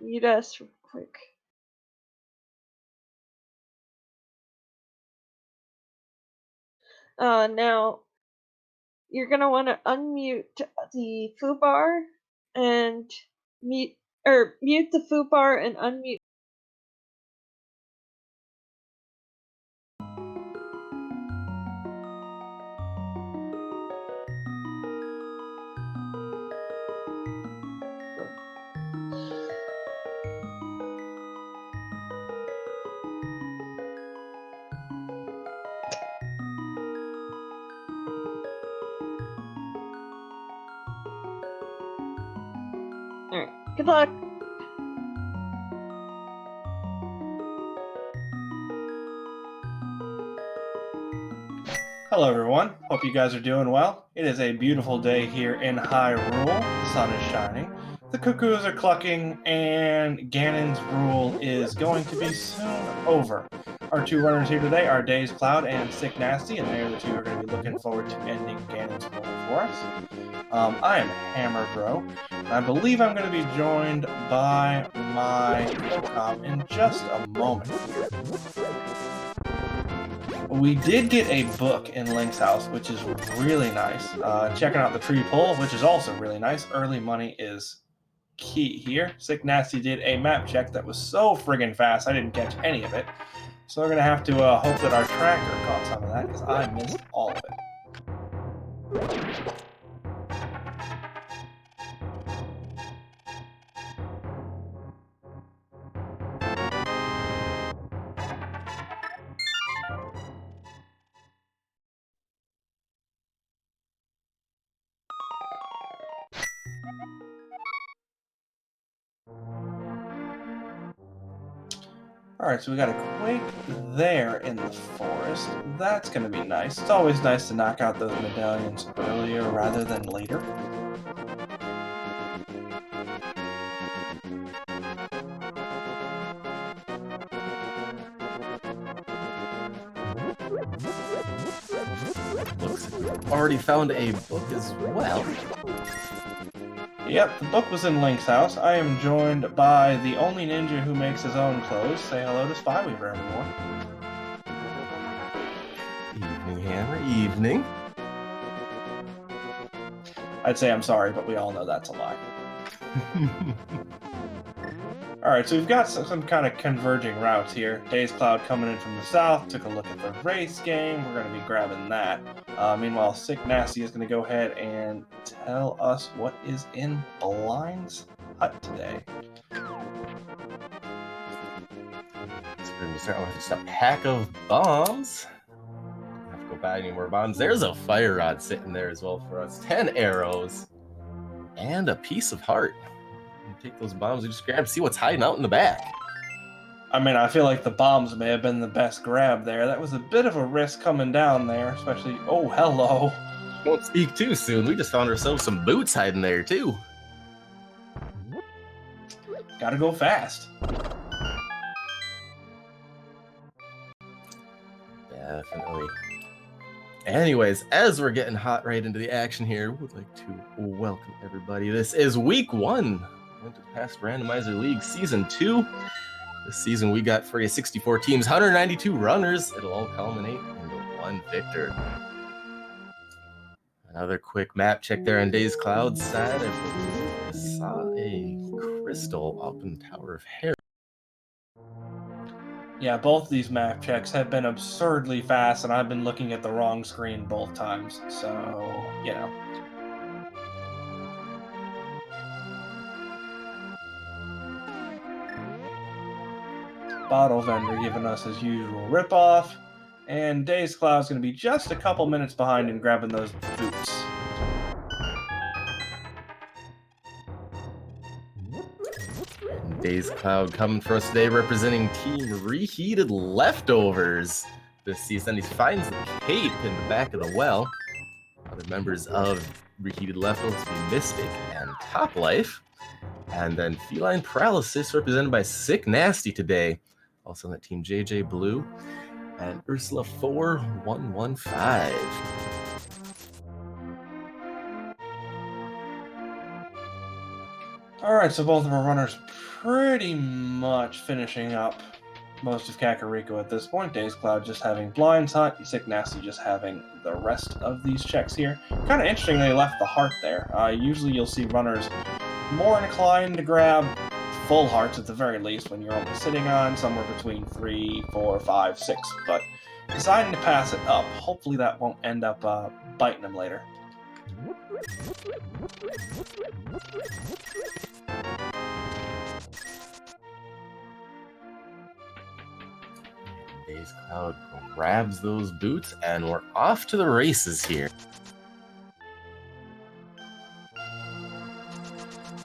unmute us real quick. Now you're gonna want to unmute the foobar and mute or mute the foobar and unmute. All right. Good luck. Hello everyone, hope you guys are doing well. It is a beautiful day here in Hyrule. The sun is shining, the cuckoos are clucking, and Ganon's rule is going to be soon over. Our two runners here today are dazedcloud and sicknasty, and they are the two who are going to be looking forward to ending Ganon's rule for us. I am Hammer Bro, and I believe I'm going to be joined by my co-com in just a moment. We did get a book in Link's house, which is really nice. Checking out the tree pull, which is also really nice. Early money is key here. Sick Nasty did a map check that was so friggin' fast, I didn't catch any of it. So we're going to have to hope that our tracker caught some of that, because I missed all of it. Alright, so we got a quake there in the forest. That's going to be nice. It's always nice to knock out those medallions earlier rather than later. Looks like we've already found a book as well. Yep, the book was in Link's house. I am joined by the only ninja who makes his own clothes. Say hello to Spyweaver, everyone. Evening, Hammer. Evening. I'd say I'm sorry, but we all know that's a lie. Alright, so we've got some kind of converging routes here. dazedcloud coming in from the south, took a look at the race game. We're going to be grabbing that. Meanwhile, Sick Nasty is going to go ahead and tell us what is in Blind's hut today. So we're going to start with just a pack of bombs. Don't have to go buy any more bombs. There's a fire rod sitting there as well for us. 10 arrows and a piece of heart. Take those bombs and just grab, see what's hiding out in the back. I mean, I feel like the bombs may have been the best grab there. That was a bit of a risk coming down there, especially... Oh, hello. Won't speak too soon. We just found ourselves some boots hiding there, too. Gotta go fast. Definitely. Anyways, as we're getting hot right into the action here, we'd like to welcome everybody. This is week 1 into the Past Randomizer League Season 2. This season we got for you 64 teams, 192 runners. It'll all culminate into one victor. Another quick map check there on dazedcloud's side. I saw a crystal up in the Tower of Hair. Yeah, both these map checks have been absurdly fast, and I've been looking at the wrong screen both times, so, you know. Bottle vendor giving us his usual ripoff, and dazedcloud's going to be just a couple minutes behind in grabbing those boots. dazedcloud coming for us today, representing Team Reheated Leftovers this season. He finds the cape in the back of the well. Other members of Reheated Leftovers be Mystic and Top Life. And then Feline Paralysis, represented by Sick Nasty today. Also on that team, JJ Blue and Ursula 4115. Alright, so both of our runners pretty much finishing up most of Kakariko at this point. dazedcloud just having Blind Hunt, and sicknasty just having the rest of these checks here. Kind of interesting they left the heart there. Usually you'll see runners more inclined to grab full hearts at the very least when you're only sitting on somewhere between 3, 4, 5, 6, but deciding to pass it up. Hopefully that won't end up biting them later. dazedcloud grabs those boots, and we're off to the races here.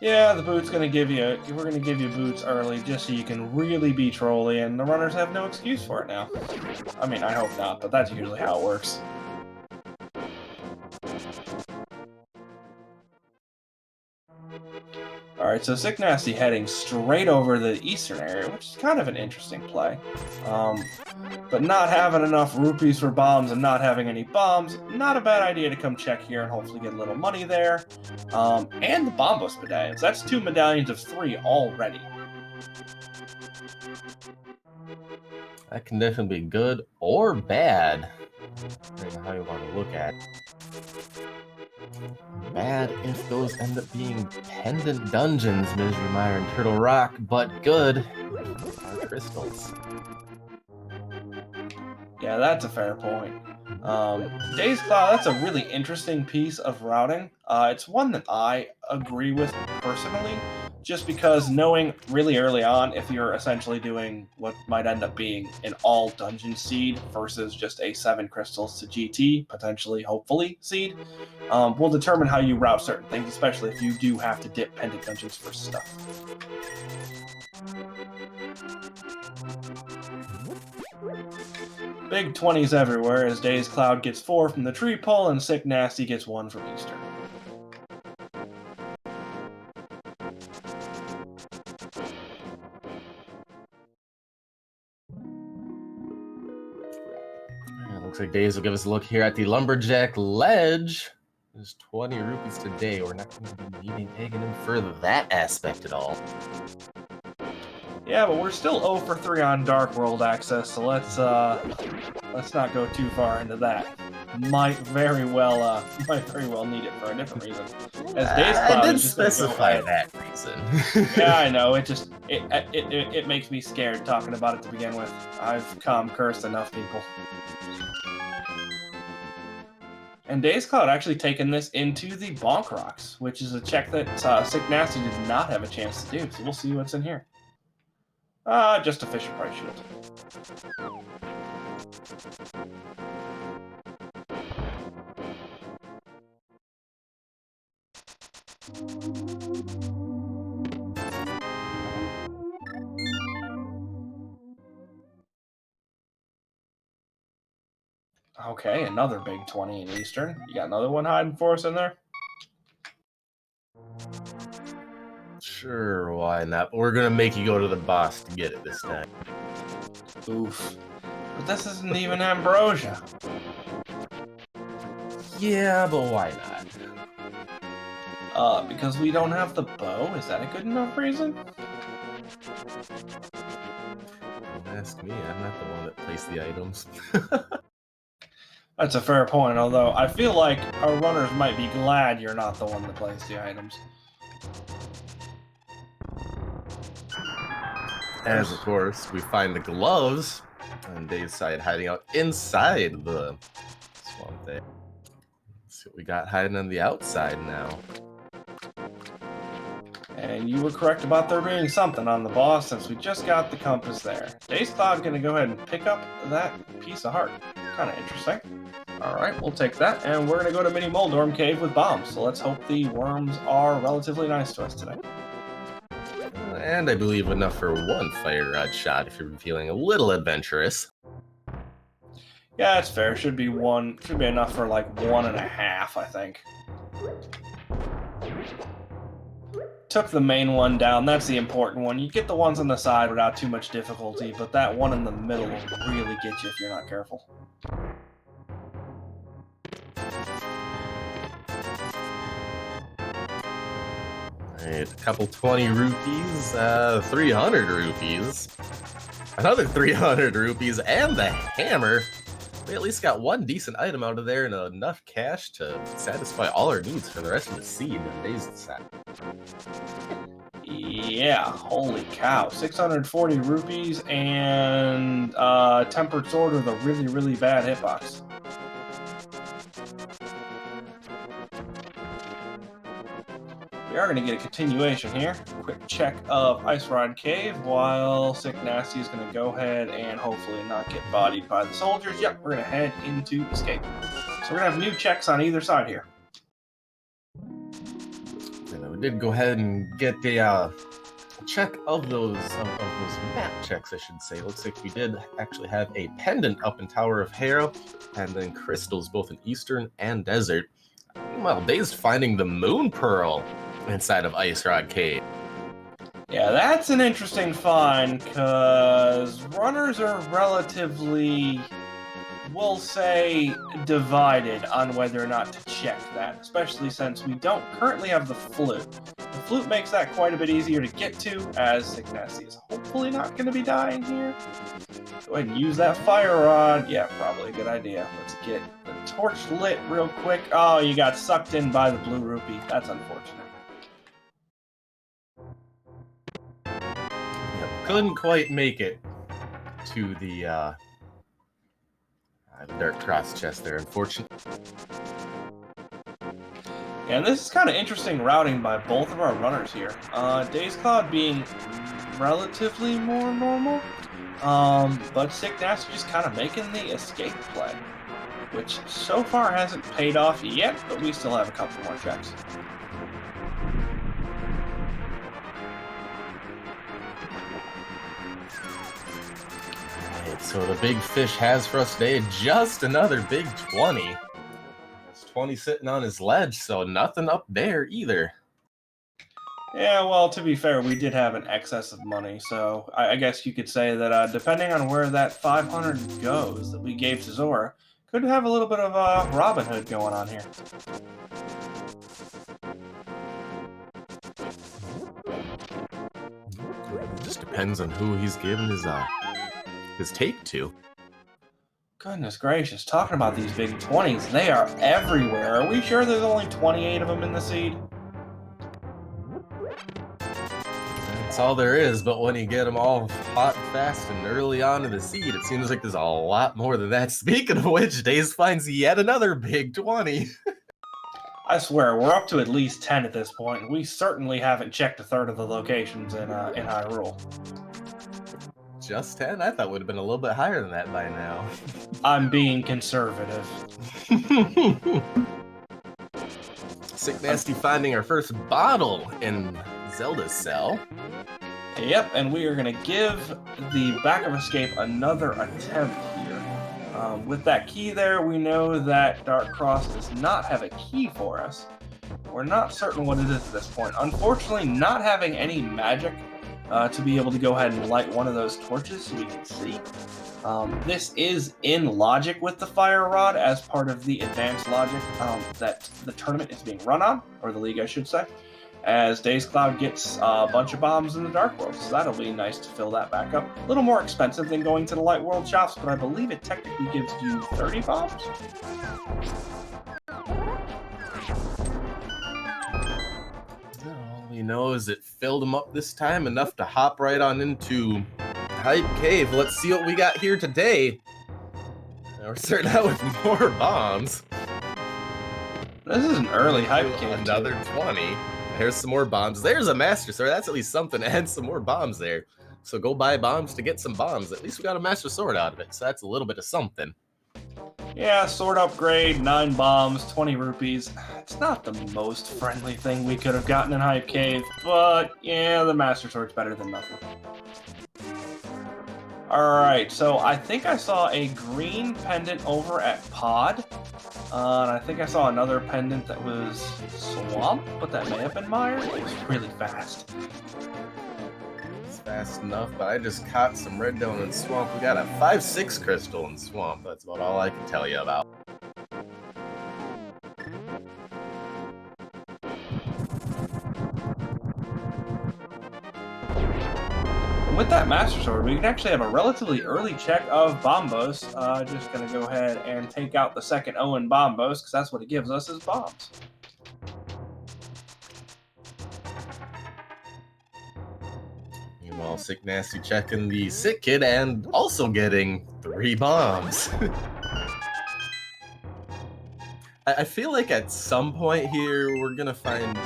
Yeah, the boot's gonna give you. We're gonna give you boots early, just so you can really be trolly, and the runners have no excuse for it now. I mean, I hope not, but that's usually how it works. Alright, so sicknasty heading straight over the eastern area, which is kind of an interesting play. But not having enough rupees for bombs and not having any bombs, not a bad idea to come check here and hopefully get a little money there. And the Bombos medallions. That's 2 medallions of 3 already. That can definitely be good or bad, depending on how you want to look at it. Bad if those end up being pendant dungeons, Misery Mire and Turtle Rock, but good if are crystals. Yeah, that's a fair point. dazedcloud, that's a really interesting piece of routing. It's one that I agree with personally, just because knowing really early on if you're essentially doing what might end up being an all dungeon seed versus just a 7 crystals to GT, potentially, hopefully, seed, will determine how you route certain things, especially if you do have to dip pendant dungeons for stuff. Big 20s everywhere as dazedcloud gets 4 from the tree pull and sicknasty gets 1 from Eastern. Looks like Days will give us a look here at the Lumberjack Ledge. There's 20 rupees today. We're not going to be needing Aghanim for that aspect at all. Yeah, but we're still 0 for 3 on Dark World access, so let's not go too far into that. Might very well need it for a different reason. As dazedcloud I did is just specify that reason. Yeah, I know. It makes me scared talking about it to begin with. I've cursed enough people. And dazedcloud actually taken this into the Bonk Rocks, which is a check that sicknasty did not have a chance to do. So we'll see what's in here. Just a Fisher Price shield. Okay, another big 20 in Eastern. You got another one hiding for us in there? Sure, why not? But we're gonna make you go to the boss to get it this time. Oof. But this isn't even Ambrosia. Yeah, but why not? Because we don't have the bow? Is that a good enough reason? Don't ask me, I'm not the one that placed the items. That's a fair point, although I feel like our runners might be glad you're not the one that placed the items. As, of course, we find the gloves, and they decide hiding out inside the swamp there. Let's see what we got hiding on the outside now. And you were correct about there being something on the boss since we just got the compass there. dazedcloud gonna go ahead and pick up that piece of heart. Kind of interesting. Alright, we'll take that, and we're gonna go to Mini Moldorm Cave with bombs, so let's hope the worms are relatively nice to us today. And I believe enough for one fire rod shot if you're feeling a little adventurous. Yeah, it's fair. Should be enough for like 1.5, I think. Took the main one down. That's the important one. You get the ones on the side without too much difficulty, but that one in the middle will really get you if you're not careful. Alright, a couple 20 rupees, 300 rupees, another 300 rupees, and the hammer. We at least got one decent item out of there and enough cash to satisfy all our needs for the rest of the seed and days set. Yeah, holy cow. 640 rupees and Tempered Sword with a really, really bad hitbox. We are going to get a continuation here. Quick check of Ice Rod Cave while Sicknasty is going to go ahead and hopefully not get bodied by the soldiers. Yep, we're going to head into Escape. So we're going to have new checks on either side here. We did go ahead and get a check of those map checks, I should say. Looks like we did actually have a pendant up in Tower of Hera, and then crystals both in Eastern and Desert. Meanwhile, Dazed finding the Moon Pearl inside of Ice Rod Cave. Yeah, that's an interesting find, because runners are relatively, we'll say, divided on whether or not to check that, especially since we don't currently have the flute. The flute makes that quite a bit easier to get to, as Sicknasty is hopefully not going to be dying here. Go ahead and use that fire rod. Yeah, probably a good idea. Let's get the torch lit real quick. Oh, you got sucked in by the blue rupee. That's unfortunate. Yep, couldn't quite make it to the Dark Cross chest there, unfortunately. Yeah, and this is kind of interesting routing by both of our runners here. dazedcloud being relatively more normal, but Sicknasty just kind of making the escape play, which so far hasn't paid off yet, but we still have a couple more checks. Alright, so the big fish has for us today just another big 20. 20 sitting on his ledge, so nothing up there either. Yeah, well, to be fair, we did have an excess of money, so I guess you could say that depending on where that 500 goes that we gave to Zora, could have a little bit of Robin Hood going on here. It just depends on who he's given his take to. Goodness gracious, talking about these big 20s, they are everywhere. Are we sure there's only 28 of them in the seed? That's all there is, but when you get them all hot and fast and early on in the seed, it seems like there's a lot more than that. Speaking of which, Daze finds yet another big 20. I swear, we're up to at least 10 at this point, and we certainly haven't checked a third of the locations in Hyrule. Just 10? I thought would have been a little bit higher than that by now. I'm being conservative. Sicknasty finding our first bottle in Zelda's cell. Yep, and we are going to give the Back of Escape another attempt here. With that key there, we know that Dark Cross does not have a key for us. We're not certain what it is at this point. Unfortunately, not having any magic to be able to go ahead and light one of those torches so we can see. This is in logic with the fire rod as part of the advanced logic that the tournament is being run on, or the league I should say, as dazedcloud gets a bunch of bombs in the Dark World, so that'll be nice to fill that back up. A little more expensive than going to the Light World shops, but I believe it technically gives you 30 bombs? All we know is it filled him up this time, enough to hop right on into Hype Cave. Let's see what we got here today. Now we're starting out with more bombs. This is an early Hype Cave. Another 20. There's some more bombs. There's a Master Sword. That's at least something. And some more bombs there. So go buy bombs to get some bombs. At least we got a Master Sword out of it. So that's a little bit of something. Yeah, sword upgrade, 9 bombs, 20 rupees. It's not the most friendly thing we could have gotten in Hype Cave, but yeah, the Master Sword's better than nothing. Alright, so I think I saw a green pendant over at Pod. And I think I saw another pendant that was Swamp, but that may have been Mire. It was really fast. It's fast enough, but I just caught some red down in Swamp. We got a 5-6 crystal in Swamp. That's about all I can tell you about. with that Master Sword, we can actually have a relatively early check of Bombos. Just going to go ahead and take out the second Owen Bombos, because that's what it gives us is bombs. Meanwhile, Sick Nasty checking the Sick Kid and also getting 3 bombs. I feel like at some point here, we're going to find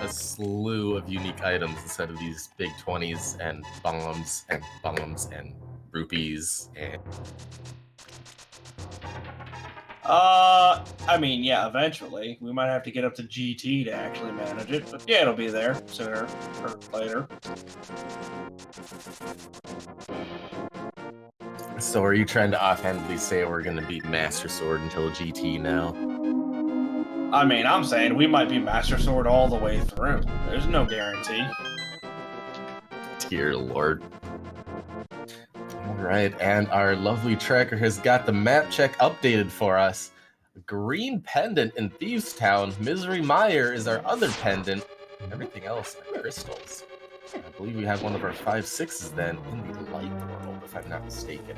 a slew of unique items instead of these big 20s and bombs and rupees. And... I mean, yeah, eventually. We might have to get up to GT to actually manage it, but yeah, it'll be there sooner or later. So are you trying to offhandedly say we're going to beat Master Sword until GT now? I mean, I'm saying we might be Master Sword all the way through. There's no guarantee. Dear Lord. Alright, and our lovely tracker has got the map check updated for us. Green pendant in Thieves Town. Misery Mire is our other pendant. Everything else are crystals. I believe we have one of our 5/6s then in the light world, if I'm not mistaken.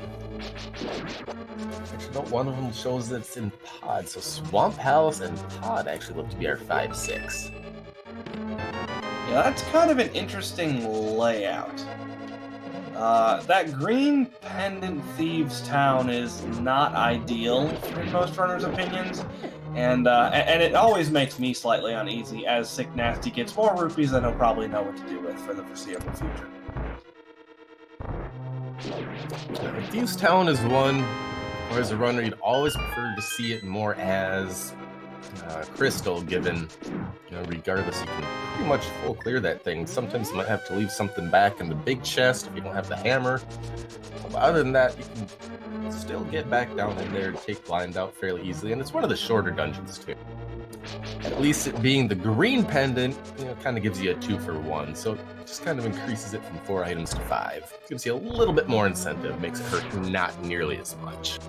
Actually, no, one of them shows that it's in Pod, so Swamp Palace and Pod actually look to be our 5/6. Yeah, that's kind of an interesting layout. That green pendant Thieves Town is not ideal in most runners' opinions, and it always makes me slightly uneasy as Sick Nasty gets more rupees than he'll probably know what to do with for the foreseeable future. Thieves Town is one, or as a runner, you'd always prefer to see it more as crystal, given, regardless, you can pretty much full clear that thing. Sometimes you might have to leave something back in the big chest if you don't have the hammer. But other than that, you can still get back down in there and take blind out fairly easily, and it's one of the shorter dungeons too. At least it being the green pendant, kind of gives you a 2-for-1, so it just kind of increases it from 4 items to 5. Gives you a little bit more incentive, makes it hurt not nearly as much.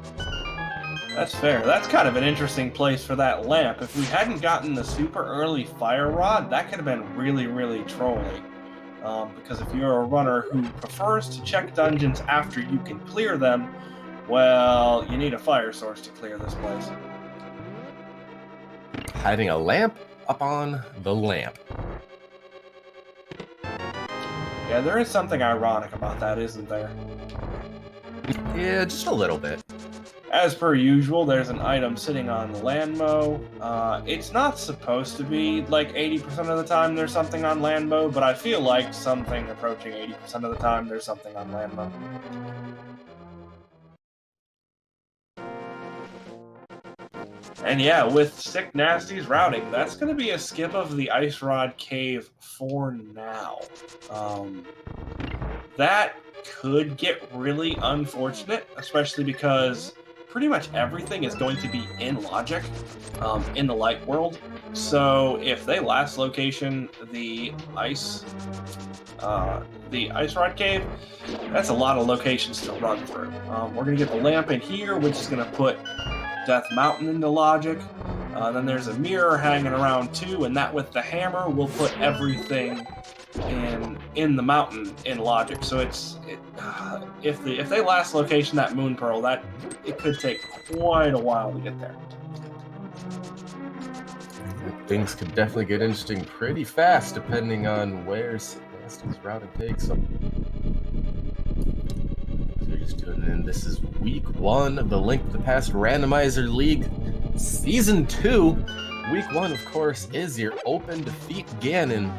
That's fair. That's kind of an interesting place for that lamp. If we hadn't gotten the super early fire rod, that could have been really, really trolly. Because if you're a runner who prefers to check dungeons after you can clear them, well, you need a fire source to clear this place. Hiding a lamp up on the lamp. Yeah, there is something ironic about that, isn't there? Yeah, just a little bit. As per usual, there's an item sitting on Landmo. It's not supposed to be like 80% of the time there's something on Landmo, but I feel like something approaching 80% of the time there's something on Landmo. And yeah, with Sick Nasty's routing, that's going to be a skip of the Ice Rod Cave for now. That could get really unfortunate, especially because pretty much everything is going to be in logic in the light world. So if they last location the ice rod cave, that's a lot of locations to run through. We're gonna get the lamp in here, which is gonna put Death Mountain into logic. Then there's a mirror hanging around too, and that with the hammer will put everything in the mountain in logic. So if they last location that Moon Pearl, that it could take quite a while to get there. Things could definitely get interesting pretty fast depending on where Nasty's routing takes them. So you're just tuning in. This is week 1 of the Link to the Past Randomizer League Season 2. Week 1, of course, is your open defeat Ganon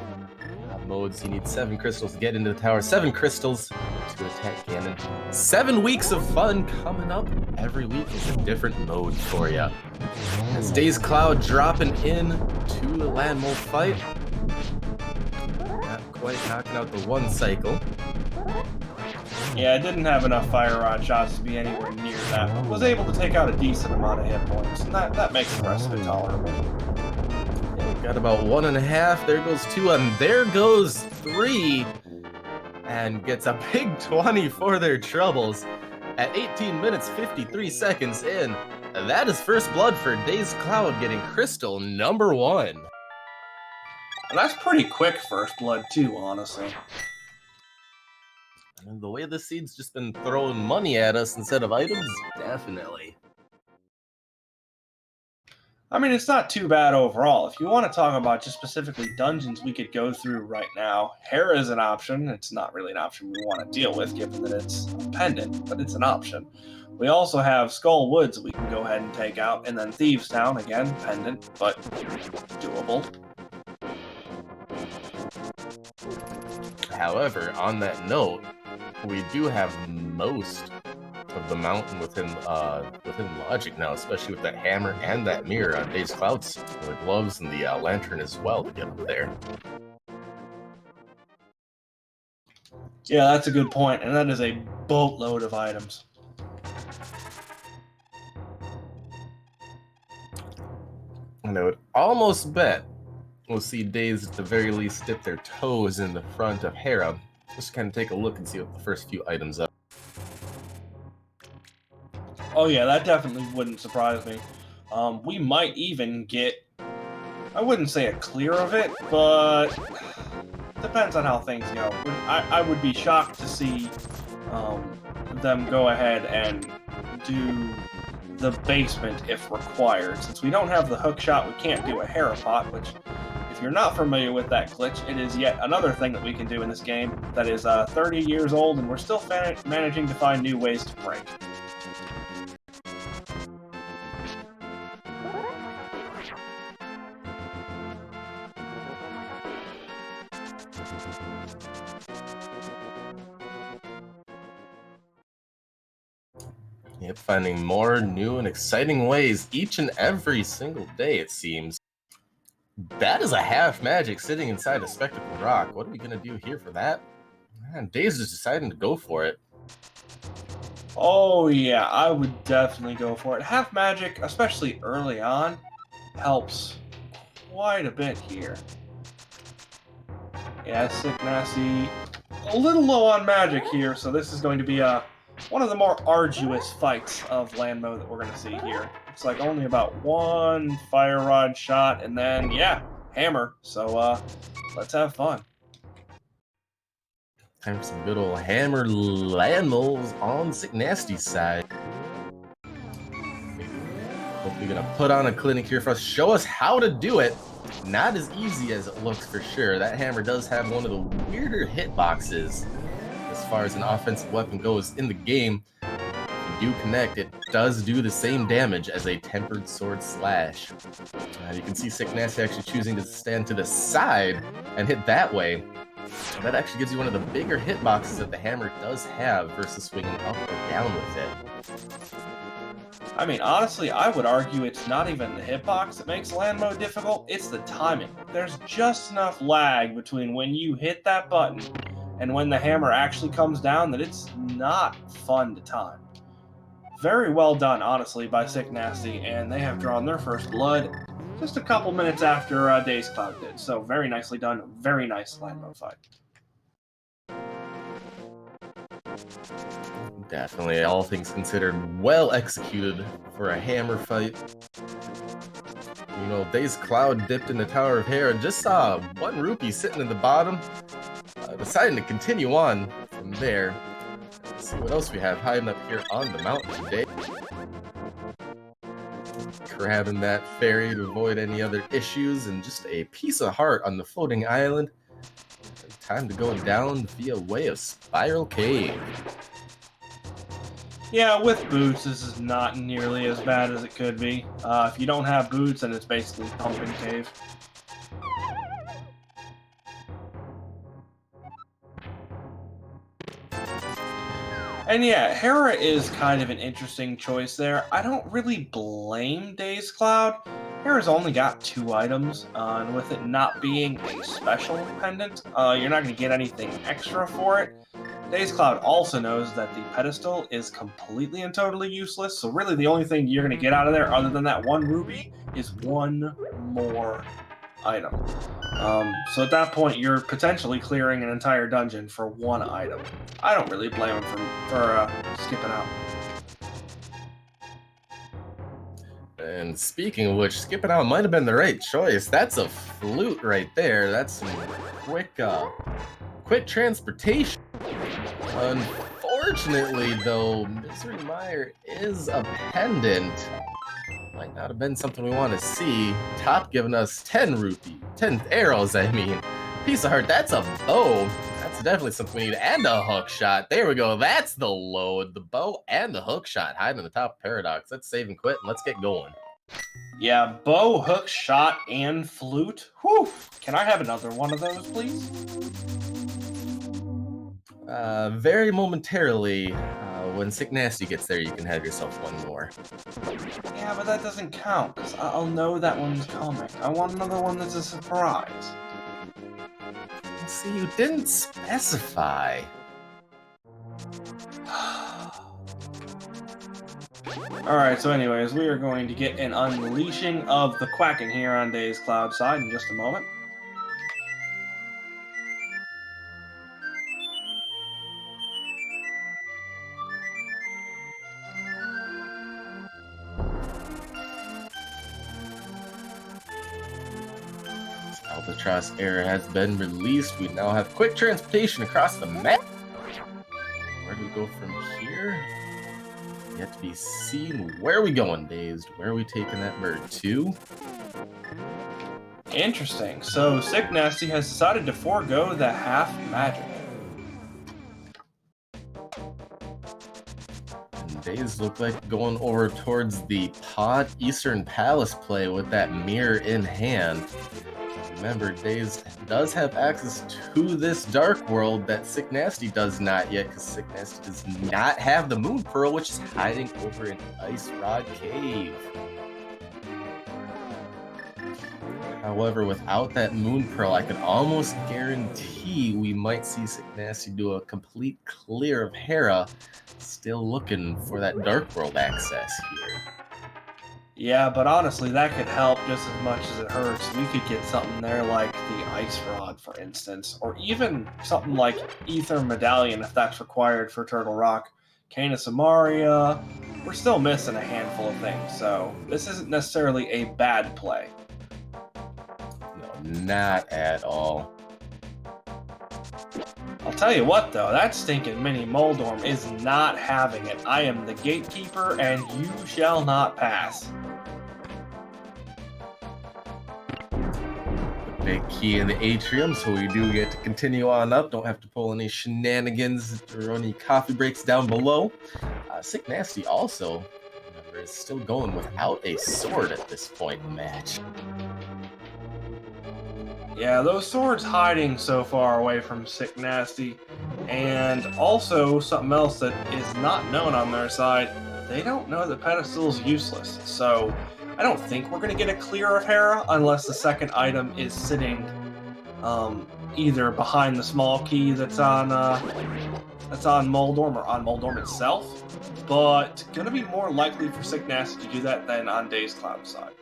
modes. You need 7 crystals to get into the tower, 7 crystals to attack Ganon. 7 weeks of fun coming up. Every week is a different mode for you. As dazedcloud dropping in to the Landmo fight. Not quite knocking out the 1 cycle. Yeah, it didn't have enough fire rod shots to be anywhere near that, but was able to take out a decent amount of hit points, and that makes the rest of it tolerable. Got about 1.5. There goes 2, and there goes 3. And gets a big 20 for their troubles. At 18 minutes 53 seconds in, that is first blood for dazedcloud getting crystal number 1. And that's pretty quick first blood too, honestly. And the way the seed's just been throwing money at us instead of items, definitely. I mean, it's not too bad overall. If you want to talk about just specifically dungeons we could go through right now, Hera is an option. It's not really an option we want to deal with, given that it's a pendant, but it's an option. We also have Skull Woods that we can go ahead and take out, and then Thieves Town, again, pendant, but doable. However, on that note, we do have most of the mountain within logic now, especially with that hammer and that mirror on Days Clouds, the gloves and the lantern as well to get up there. Yeah, that's a good point, and that is a boatload of items. And I would almost bet we'll see Days at the very least dip their toes in the front of Hera, just to kind of take a look and see what the first few items are. Oh yeah, that definitely wouldn't surprise me. We might even get, I wouldn't say a clear of it, but depends on how things go. I would be shocked to see them go ahead and do the basement if required. Since we don't have the hook shot, we can't do a Hera pot, which, if you're not familiar with that glitch, it is yet another thing that we can do in this game that is 30 years old, and we're still managing to find new ways to break. Yep, finding more new and exciting ways each and every single day, it seems. That is a half magic sitting inside a spectacle rock. What are we going to do here for that? Man, Days is deciding to go for it. Oh yeah, I would definitely go for it. Half magic, especially early on, helps quite a bit here. Yeah, sicknasty, a little low on magic here, so this is going to be one of the more arduous fights of land mode that we're going to see here. It's like only about one fire rod shot, and then, yeah, hammer. So, let's have fun. Time for some good old hammer land moles on Sicknasty's side. Hopefully gonna put on a clinic here for us, show us how to do it. Not as easy as it looks for sure. That hammer does have one of the weirder hitboxes as far as an offensive weapon goes in the game. If you do connect, it does do the same damage as a tempered sword slash. You can see Sicknasty actually choosing to stand to the side and hit that way. That actually gives you one of the bigger hitboxes that the hammer does have versus swinging up or down with it. I mean, honestly, I would argue it's not even the hitbox that makes land mode difficult, it's the timing. There's just enough lag between when you hit that button and when the hammer actually comes down that it's not fun to time. Very well done, honestly, by Sicknasty, and they have drawn their first blood just a couple minutes after Days Cloud did. So very nicely done, very nice land mode fight. Definitely, all things considered, well executed for a hammer fight. You know, Days Cloud dipped in the Tower of Hera and just saw one rupee sitting in the bottom, deciding to continue on from there. Let's see what else we have hiding up here on the mountain today. Grabbing that fairy to avoid any other issues, and just a piece of heart on the floating island. Time to go down via way of Spiral Cave. Yeah, with boots, this is not nearly as bad as it could be. If you don't have boots, then it's basically Pumpkin Cave. And yeah, Hera is kind of an interesting choice there. I don't really blame Days Cloud. Hera's only got 2 items, and with it not being a special pendant, you're not going to get anything extra for it. Days Cloud also knows that the pedestal is completely and totally useless, so really the only thing you're going to get out of there, other than that 1 ruby, is 1 more item. So at that point, you're potentially clearing an entire dungeon for 1 item. I don't really blame him for skipping out. And speaking of which, skipping out might have been the right choice. That's a flute right there. That's some quick transportation. Unfortunately, though, Misery Mire is a pendant. Might not have been something we want to see. Top giving us 10 rupee, 10 arrows, I mean. Piece of heart, that's a bow. That's definitely something we need. And a hook shot. There we go. That's the load. The bow and the hook shot hiding in the top of Paradox. Let's save and quit and let's get going. Yeah, bow, hook, shot, and flute. Whew! Can I have another one of those, please? Very momentarily, when Sicknasty gets there, you can have yourself one more. Yeah, but that doesn't count, because I'll know that one's coming. I want another one that's a surprise. See, you didn't specify. Alright, so anyways, we are going to get an unleashing of the quacking here on Days Cloud side in just a moment. Albatross Air has been released. We now have quick transportation across the map. Where do we go from here? Yet to be seen. Where are we going, Dazed? Where are we taking that bird to? Interesting. So, Sicknasty has decided to forego the half magic. And Dazed look like going over towards the Pod Eastern Palace play with that mirror in hand. Remember, Dazed does have access to this dark world that Sicknasty does not yet, because Sicknasty does not have the Moon Pearl, which is hiding over in Ice Rod Cave. However, without that Moon Pearl, I can almost guarantee we might see Sicknasty do a complete clear of Hera, still looking for that dark world access here. Yeah, but honestly, that could help just as much as it hurts. We could get something there like the Ice Rod, for instance, or even something like Ether Medallion if that's required for Turtle Rock. Cana Samaria. We're still missing a handful of things, so this isn't necessarily a bad play. No, not at all. I'll tell you what, though, that stinking mini Moldorm is not having it. I am the gatekeeper, and you shall not pass. Big key in the atrium, so we do get to continue on up. Don't have to pull any shenanigans or any coffee breaks down below. Sicknasty also, remember, is still going without a sword at this point in the match. Yeah, those swords hiding so far away from Sicknasty, and also something else that is not known on their side, they don't know that Pedestal is useless, so I don't think we're going to get a clear of Hera unless the second item is sitting either behind the small key that's on Moldorm or on Moldorm itself, but going to be more likely for Sicknasty to do that than on Days Cloud side.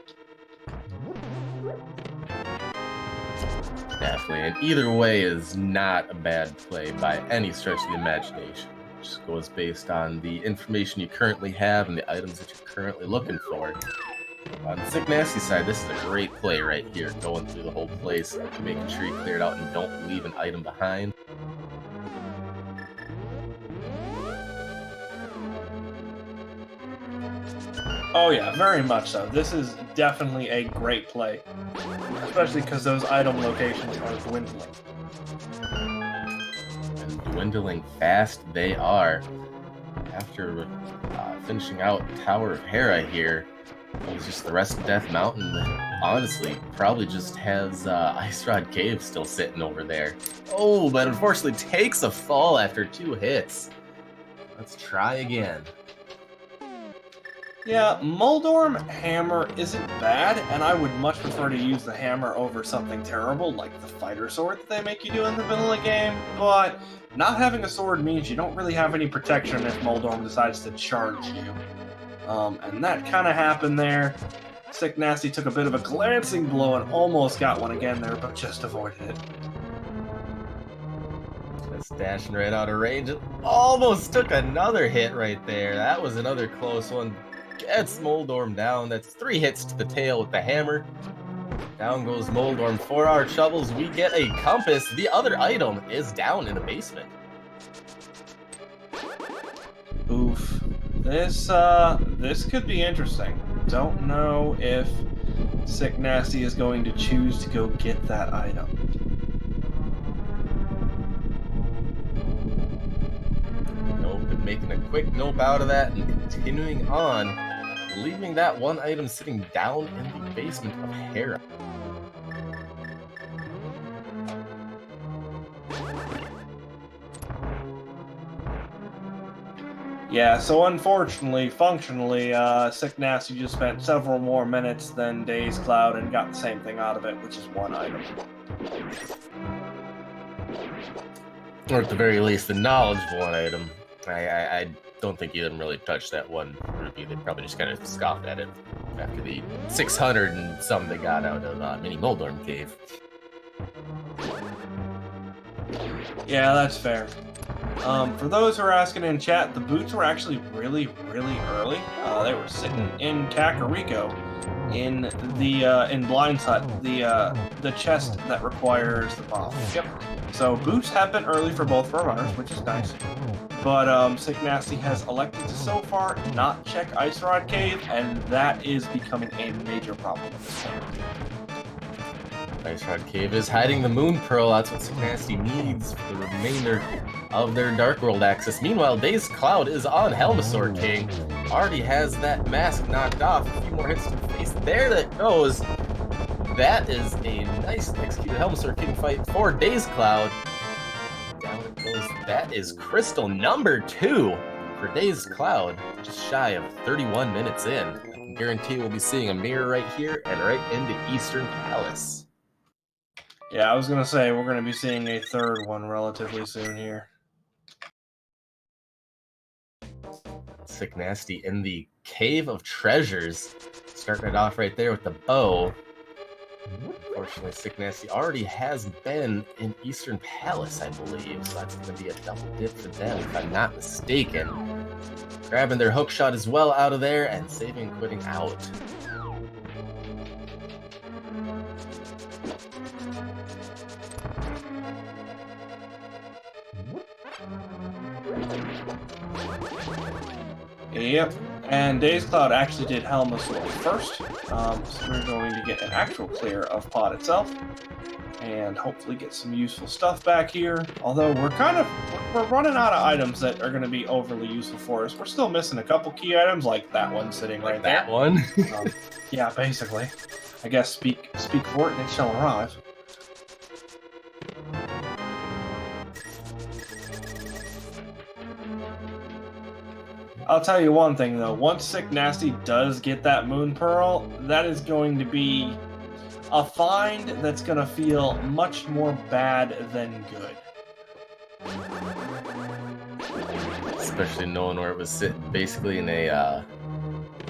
Definitely, and either way is not a bad play by any stretch of the imagination. It just goes based on the information you currently have and the items that you're currently looking for. On the Sicknasty side, this is a great play right here, going through the whole place, making sure you clear it out and don't leave an item behind. Oh yeah, very much so. This is definitely a great play, especially because those item locations are dwindling. And dwindling fast they are. After finishing out Tower of Hera here, it was just the rest of Death Mountain that honestly probably just has Ice Rod Cave still sitting over there. Oh, but unfortunately takes a fall after 2 hits. Let's try again. Yeah, Moldorm Hammer isn't bad, and I would much prefer to use the hammer over something terrible like the fighter sword that they make you do in the vanilla game, but not having a sword means you don't really have any protection if Moldorm decides to charge you. And that kind of happened there. Sicknasty took a bit of a glancing blow and almost got one again there, but just avoided it. Just dashing right out of range. It almost took another hit right there. That was another close one. Gets Moldorm down. That's 3 hits to the tail with the hammer. Down goes Moldorm. For our troubles, we get a compass. The other item is down in the basement. This could be interesting. Don't know if Sicknasty is going to choose to go get that item. Nope, and making a quick nope out of that and continuing on, leaving that one item sitting down in the basement of Hera. Yeah, so unfortunately, functionally, Sicknasty just spent several more minutes than dazedcloud and got the same thing out of it, which is one item. Or at the very least, the knowledge of one item. I don't think he didn't really touch that one rupee. They probably just kind of scoffed at it after the 600 and some they got out of Mini Moldorm Cave. Yeah, that's fair. For those who are asking in chat, the boots were actually really early. They were sitting in Kakariko, in the in Blind's hut, the chest that requires the bomb. Yep. So boots have been early for both of our runners, which is nice. But Sicknasty has elected to so far not check Ice Rod Cave, and that is becoming a major problem at this point. Ice Rod Cave is hiding the Moon Pearl. That's what Sicknasty needs for the remainder of their Dark World access. Meanwhile, dazedcloud is on Helmasaur King. Already has that mask knocked off. A few more hits to the face. There that goes. That is a nice executed Helmasaur King fight for dazedcloud. Down it goes. That is crystal number 2 for dazedcloud. Just shy of 31 minutes in. I can guarantee we'll be seeing a mirror right here and right into Eastern Palace. Yeah, I was gonna say we're gonna be seeing a third one relatively soon here. Sicknasty in the Cave of Treasures. Starting it off right there with the bow. Unfortunately, Sicknasty already has been in Eastern Palace, I believe, so that's going to be a double dip for them, if I'm not mistaken. Grabbing their hook shot as well out of there, and saving and quitting out. Yep, and dazedcloud actually did Helmasaur first, so we're going to get an actual clear of Pod itself, and hopefully get some useful stuff back here. Although we're running out of items that are going to be overly useful for us. We're still missing a couple key items, like that one sitting right there. That one? Yeah, basically. I guess speak for it and it shall arrive. I'll tell you one thing though, once Sicknasty does get that Moon Pearl, that is going to be a find that's going to feel much more bad than good. Especially knowing where it was sitting, basically in a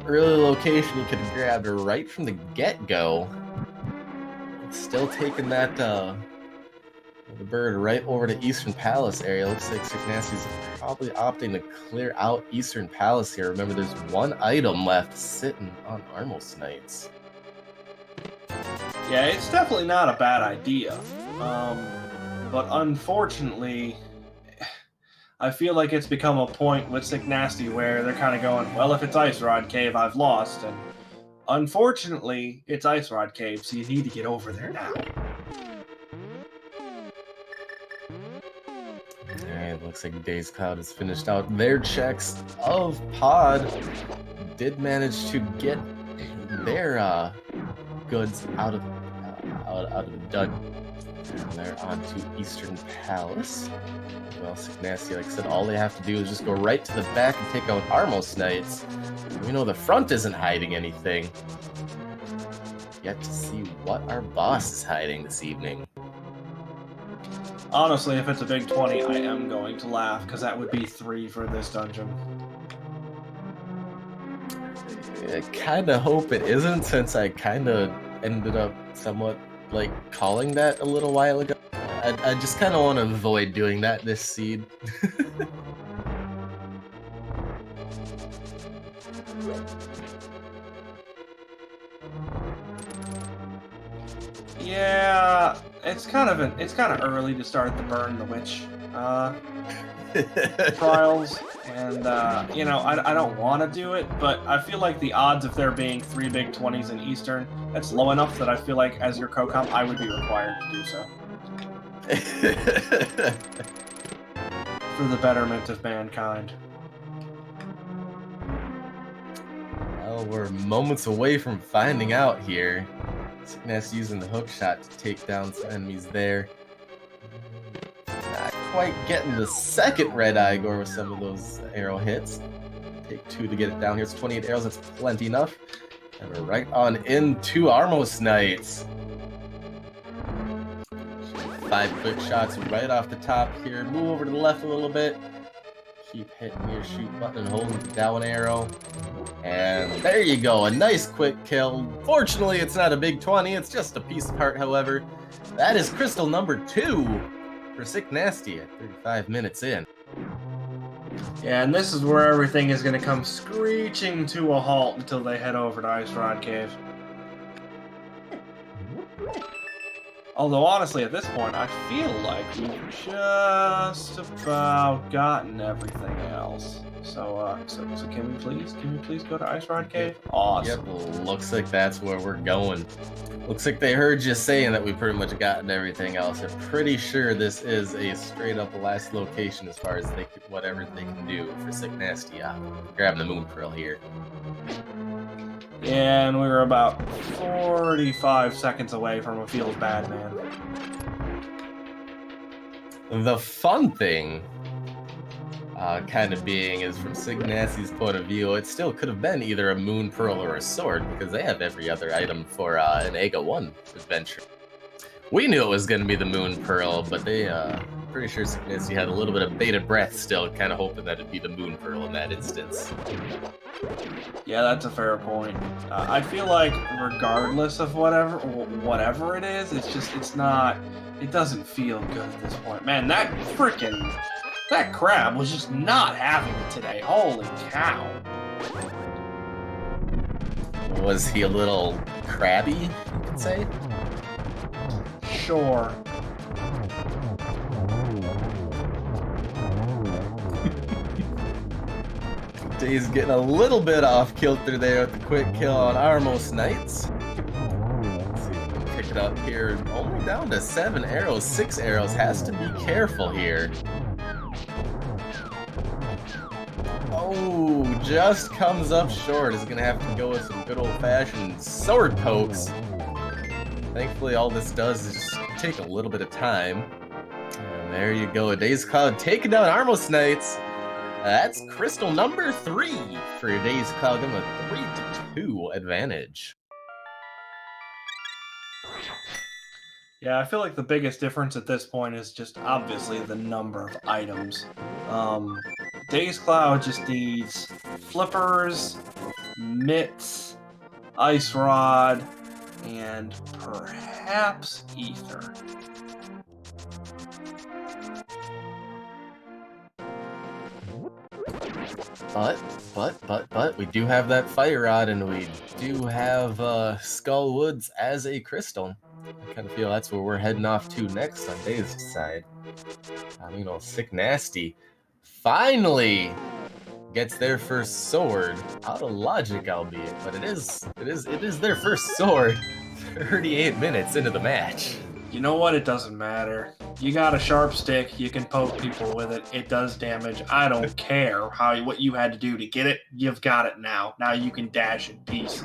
early location you could have grabbed her right from the get-go. Still taking that the bird right over to Eastern Palace area. Looks like Sicknasty's probably opting to clear out Eastern Palace here. Remember, there's one item left sitting on Armos Knights. Yeah, it's definitely not a bad idea. But unfortunately, I feel like it's become a point with Sicknasty where they're kind of going, well, if it's Ice Rod Cave, I've lost. And unfortunately, it's Ice Rod Cave, so you need to get over there now. Alright, looks like dazedcloud has finished out their checks of Pod. Did manage to get their goods out of the dungeon. And they're on to Eastern Palace. Well, Sicknasty, like I said, all they have to do is just go right to the back and take out Armos Knights. We know the front isn't hiding anything. Yet to see what our boss is hiding this evening. Honestly, if it's a big 20, I am going to laugh, because that would be 3 for this dungeon. I kind of hope it isn't, since I kind of ended up somewhat, like, calling that a little while ago. I just kind of want to avoid doing that this seed. Yeah, it's kind of early to start the burn the witch. trials, and you know, I don't want to do it, but I feel like the odds of there being 3 big 20s in Eastern, that's low enough that I feel like as your co-comp, I would be required to do so. For the betterment of mankind. Well, we're moments away from finding out here. Sicknasty using the hook shot to take down some enemies there. Not quite getting the second red Igor with some of those arrow hits. Take 2 to get it down here. It's 28 arrows, that's plenty enough. And we're right on into Armos Knights. 5 quick shots right off the top here. Move over to the left a little bit. Keep hitting your shoot button and holding the down arrow. And there you go, a nice quick kill. Fortunately, it's not a big 20, it's just a piece apart, however. That is crystal number 2 for Sicknasty at 35 minutes in. Yeah, and this is where everything is going to come screeching to a halt until they head over to Ice Rod Cave. Although, honestly, at this point, I feel like we've just about gotten everything else. So can we please go to Ice Rod Cave? Awesome. Yep, looks like that's where we're going. Looks like they heard you saying that we pretty much gotten everything else. I'm pretty sure this is a straight up last location as far as they could, whatever they can do for Sicknasty. Grabbing the Moon Pearl here. Yeah, and we were about 45 seconds away from a Feels Bad Man. The fun thing, kind of being, is from Signasty's point of view, it still could have been either a Moon Pearl or a sword, because they have every other item for an Ega 1 adventure. We knew it was going to be the Moon Pearl, but they, pretty sure Signasty had a little bit of bated breath still, kind of hoping that it'd be the Moon Pearl in that instance. Yeah, that's a fair point. I feel like regardless of whatever it is, it's not, it doesn't feel good at this point. Man, that crab was just not having it today. Holy cow. Was he a little crabby, you could say? Sure. He's getting a little bit off kilter there with the quick kill on Armos Knights. Let's see if we can pick it up here. Only down to 7 arrows, 6 arrows. Has to be careful here. Oh, just comes up short. Is gonna have to go with some good old-fashioned sword pokes. Thankfully, all this does is just take a little bit of time. And there you go, a dazedcloud taking down Armos Knights. That's crystal number 3 for dazedcloud, giving a 3-2 advantage. Yeah, I feel like the biggest difference at this point is just obviously the number of items. dazedcloud just needs flippers, mitts, ice rod, and perhaps ether. But we do have that fire rod, and we do have Skull Woods as a crystal. I kind of feel that's where we're heading off to next on Dazed side. You know, Sicknasty finally gets their first sword. Out of logic, albeit, but it is their first sword. 38 minutes into the match. You know what? It doesn't matter. You got a sharp stick. You can poke people with it. It does damage. I don't care what you had to do to get it. You've got it now. Now you can dash in peace.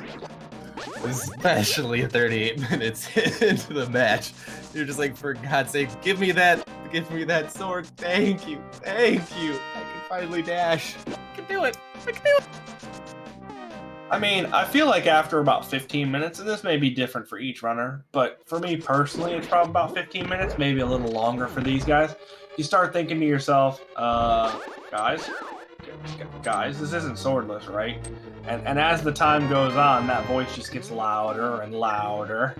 Especially 38 minutes into the match. You're just like, for God's sake, give me that sword. Thank you. I can finally dash. I can do it. I mean, I feel like after about 15 minutes, and this may be different for each runner, but for me personally, it's probably about 15 minutes, maybe a little longer for these guys. You start thinking to yourself, guys, this isn't swordless, right? And as the time goes on, that voice just gets louder and louder.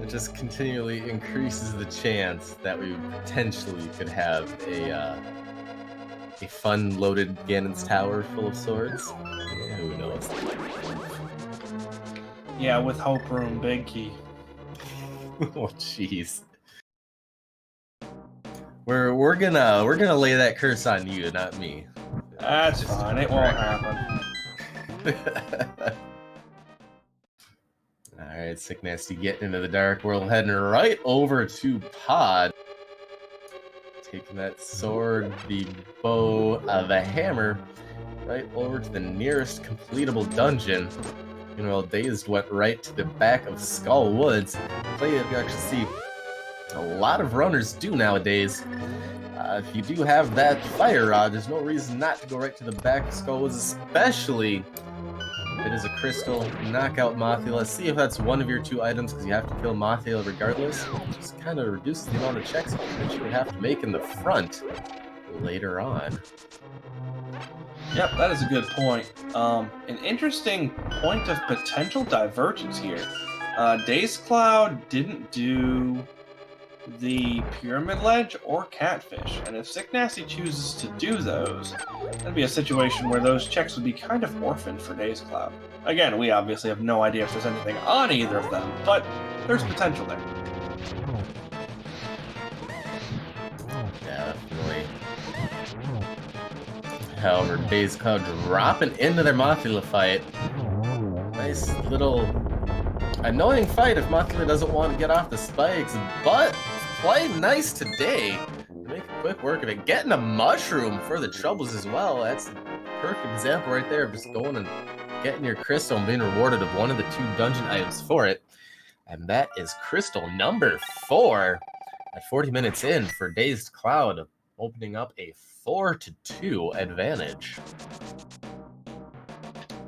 It just continually increases the chance that we potentially could have a fun loaded Ganon's Tower full of swords. Yeah, who knows? Yeah, with Hope Room, big key. Oh, jeez. We're gonna lay that curse on you, not me. That's fine. It won't happen. Alright, sicknasty getting into the dark world, heading right over to Pod. Taking that sword, the bow, the hammer, right over to the nearest completable dungeon. Meanwhile, Dazed went right to the back of Skull Woods. You actually see a lot of runners do nowadays. If you do have that fire rod, there's no reason not to go right to the back of Skull Woods, especially if it is a crystal. Knock out Mothula. See if that's one of your 2 items, because you have to kill Mothula regardless. Just kind of reduce the amount of checks that you would have to make in the front later on. Yep, that is a good point. An interesting point of potential divergence here. dazedcloud didn't do the Pyramid Ledge or Catfish, and if sicknasty chooses to do those, that'd be a situation where those checks would be kind of orphaned for dazedcloud. Again, we obviously have no idea if there's anything on either of them, but there's potential there. Definitely. However, dazedcloud dropping into their Mothula fight. Nice little annoying fight if Mothula doesn't want to get off the spikes, but playing nice today. Make quick work of it. Getting a mushroom for the troubles as well. That's a perfect example right there of just going and getting your crystal and being rewarded with one of the 2 dungeon items for it. And that is crystal number 4 at 40 minutes in for dazedcloud, opening up a 4-2 advantage.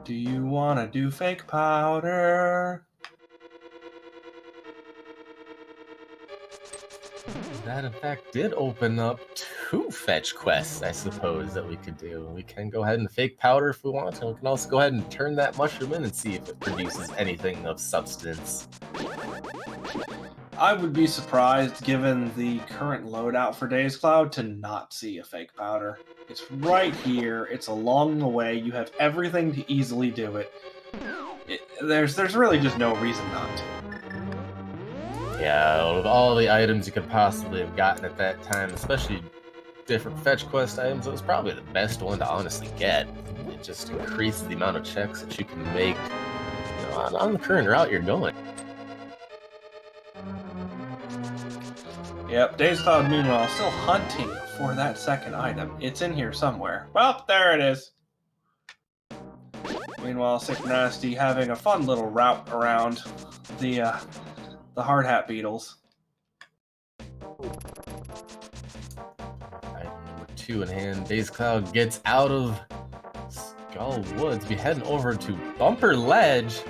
Do you want to do fake powder? That, in fact, did open up 2 fetch quests, I suppose, that we could do. We can go ahead and fake powder if we want, and we can also go ahead and turn that mushroom in and see if it produces anything of substance. I would be surprised, given the current loadout for dazedcloud, to not see a fake powder. It's right here. It's along the way. You have everything to easily do it. There's really just no reason not to. Yeah, with all the items you could possibly have gotten at that time, especially different fetch quest items, it was probably the best one to honestly get. It just increases the amount of checks that you can make, on the current route you're going. Yep, dazedcloud, meanwhile, still hunting for that second item. It's in here somewhere. Well, there it is. Meanwhile, sicknasty having a fun little route around the hard hat beetles. Item number 2 in hand. dazedcloud gets out of Skull Woods. Be heading over to Bumper Ledge.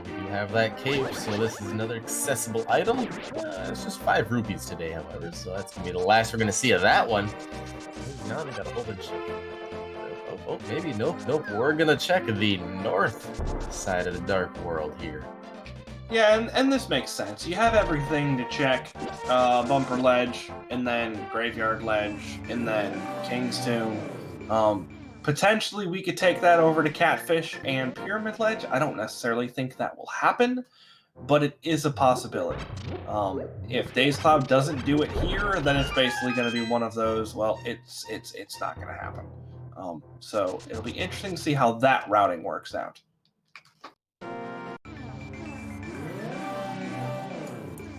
We do have that cape, so this is another accessible item. It's just 5 rupees today, however, so that's gonna be the last we're gonna see of that one. Now we got a whole bunch of... Oh, maybe nope. We're gonna check the north side of the dark world here. Yeah, and this makes sense. You have everything to check. Bumper Ledge, and then Graveyard Ledge, and then King's Tomb. Potentially, we could take that over to Catfish and Pyramid Ledge. I don't necessarily think that will happen, but it is a possibility. If dazedcloud doesn't do it here, then it's basically going to be one of those, well, it's not going to happen. So it'll be interesting to see how that routing works out.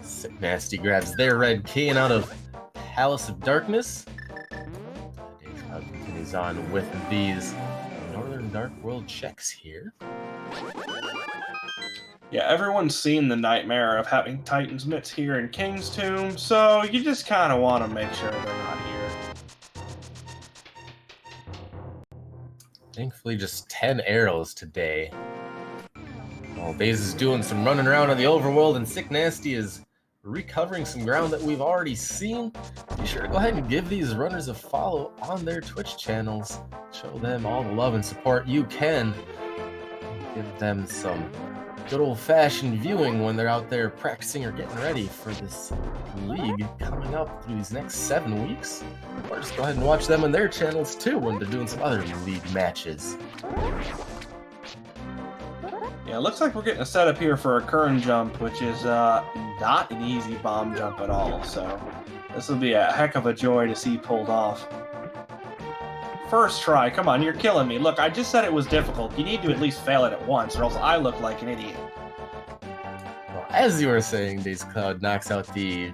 Sicknasty grabs their red cane out of Palace of Darkness. dazedcloud continues on with these Northern Dark World checks here. Yeah, everyone's seen the nightmare of having Titan's Mitts here in King's Tomb, so you just kind of want to make sure they're not here. Thankfully, just 10 arrows today. While Daze is doing some running around in the overworld and sicknasty is recovering some ground that we've already seen, be sure to go ahead and give these runners a follow on their Twitch channels. Show them all the love and support you can. Give them some good old-fashioned viewing when they're out there practicing or getting ready for this league coming up through these next 7 weeks. Or just go ahead and watch them on their channels too when they're doing some other league matches. Yeah, it looks like we're getting a setup here for a Kern jump, which is not an easy bomb jump at all. So This will be a heck of a joy to see pulled off. First try. Come on, you're killing me. Look, I just said it was difficult. You need to at least fail it at once, or else I look like an idiot. Well, as you were saying, dazedcloud knocks out the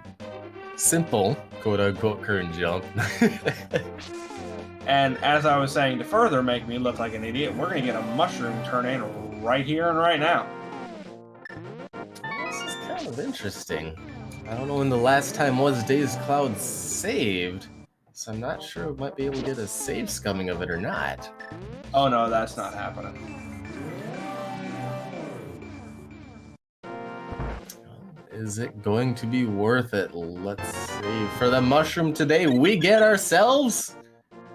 simple, quote-unquote, current jump. And as I was saying, to further make me look like an idiot, we're going to get a mushroom turn in right here and right now. This is kind of interesting. I don't know when the last time was dazedcloud saved, so I'm not sure we might be able to get a save scumming of it or not. Oh no, that's not happening. Is it going to be worth it? Let's see. For the mushroom today, we get ourselves...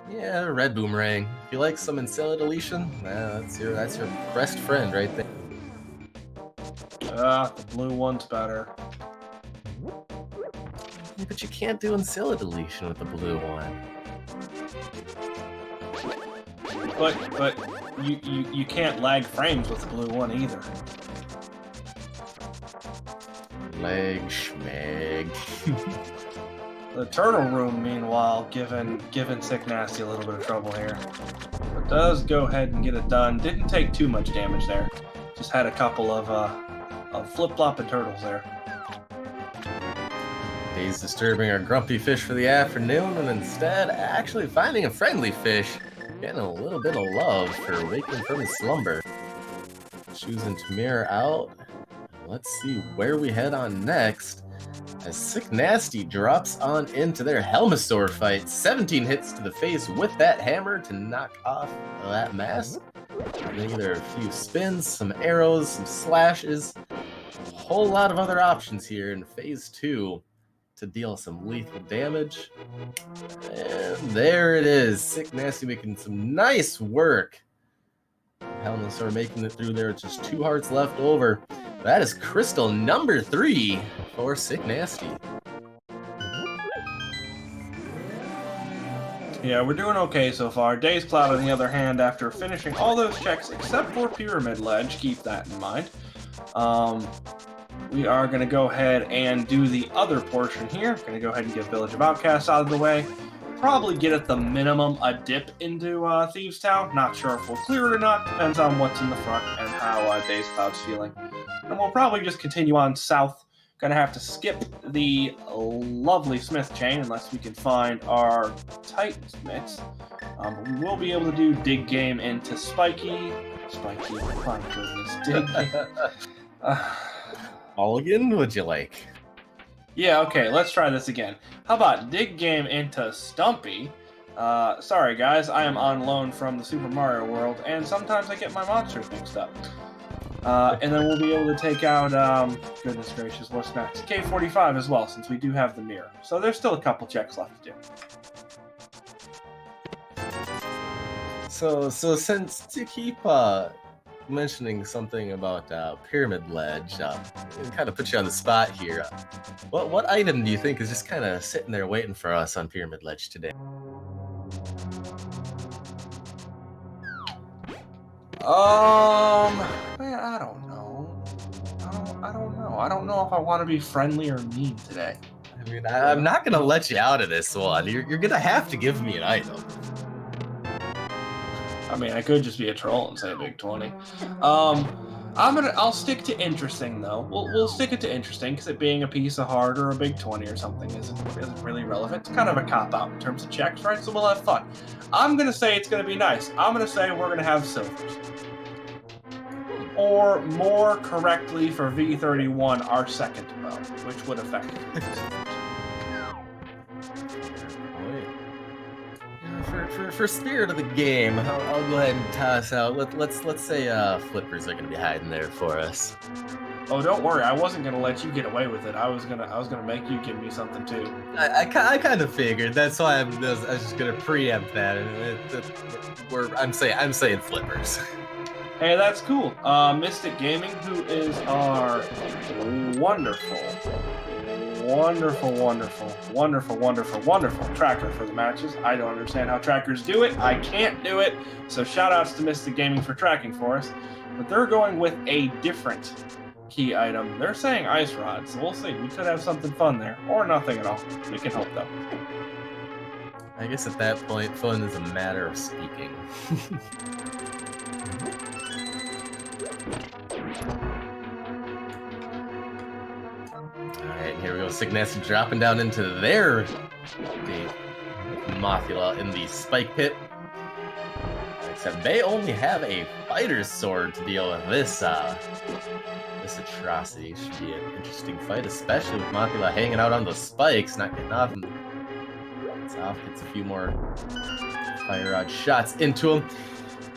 Yeah, red boomerang. If you like some Incella deletion, that's your best friend right there. The blue one's better. Yeah, but you can't do Incella deletion with the blue one. But you can't lag frames with the blue one either. Leg schmeg. The turtle room, meanwhile, giving sicknasty a little bit of trouble here. But does go ahead and get it done. Didn't take too much damage there. Just had a couple of flip-flopping turtles there. He's disturbing our grumpy fish for the afternoon, and instead actually finding a friendly fish, getting a little bit of love for waking from his slumber. Choosing to mirror out. Let's see where we head on next. As Sicknasty drops on into their Helmasaur fight. 17 hits to the face with that hammer to knock off that mask. And then there are a few spins, some arrows, some slashes. A whole lot of other options here in phase 2 to deal some lethal damage. And there it is. Sicknasty making some nice work. Helmasaur making it through there with just 2 hearts left over. That is crystal number 3 for Sicknasty. Yeah, we're doing okay so far. dazedcloud, on the other hand, after finishing all those checks except for Pyramid Ledge, keep that in mind. We are going to go ahead and do the other portion here. Going to go ahead and get Village of Outcasts out of the way. Probably get at the minimum a dip into Thieves Town. Not sure if we'll clear it or not. Depends on what's in the front and how dazedcloud's feeling. And we'll probably just continue on south. Gonna have to skip the lovely Smith chain unless we can find our Titan Smiths. But we will be able to do dig game into Spiky, my goodness, dig game. Mulligan, would you like? Yeah, okay, let's try this again. How about dig game into Stumpy? Sorry guys, I am on loan from the Super Mario World, and sometimes I get my monsters mixed up. And then we'll be able to take out, goodness gracious, what's next? K45 as well, since we do have the mirror. So there's still a couple checks left to do. So since to keep mentioning something about Pyramid Ledge, and kind of put you on the spot here, what item do you think is just kind of sitting there waiting for us on Pyramid Ledge today? Man, I don't know. I don't know if I want to be friendly or mean today. I mean, I'm not gonna let you out of this one. You're gonna have to give me an item. I mean, I could just be a troll and say a big 20. I'll stick to interesting though. We'll stick it to interesting because it being a piece of heart or a big 20 or something isn't really relevant. It's kind of a cop out in terms of checks, right? So we'll have fun. I'm gonna say it's gonna be nice. I'm gonna say we're gonna have silvers. Or more correctly for V31, our second bow, which would affect it. For spirit of the game, I'll go ahead and toss out. Let's say flippers are gonna be hiding there for us. Oh, don't worry. I wasn't gonna let you get away with it. I was gonna make you give me something too. I kind of figured. That's why I was just gonna preempt that. I'm saying flippers. Hey, that's cool. Mystic Gaming, who is our wonderful tracker for the matches. I don't understand how trackers do it. I can't do it. So shout outs to Mystic Gaming for tracking for us. But they're going with a different key item. They're saying ice rod, so we'll see. We could have something fun there, or nothing at all. We can hope, though. I guess at that point, fun is a matter of speaking. Alright, here we go. Sicknasty dropping down into their gate. Mothula in the spike pit. Except they only have a fighter's sword to deal with this atrocity. Should be an interesting fight, especially with Mothula hanging out on the spikes, not getting off them. Gets off, gets a few more fire rod shots into him.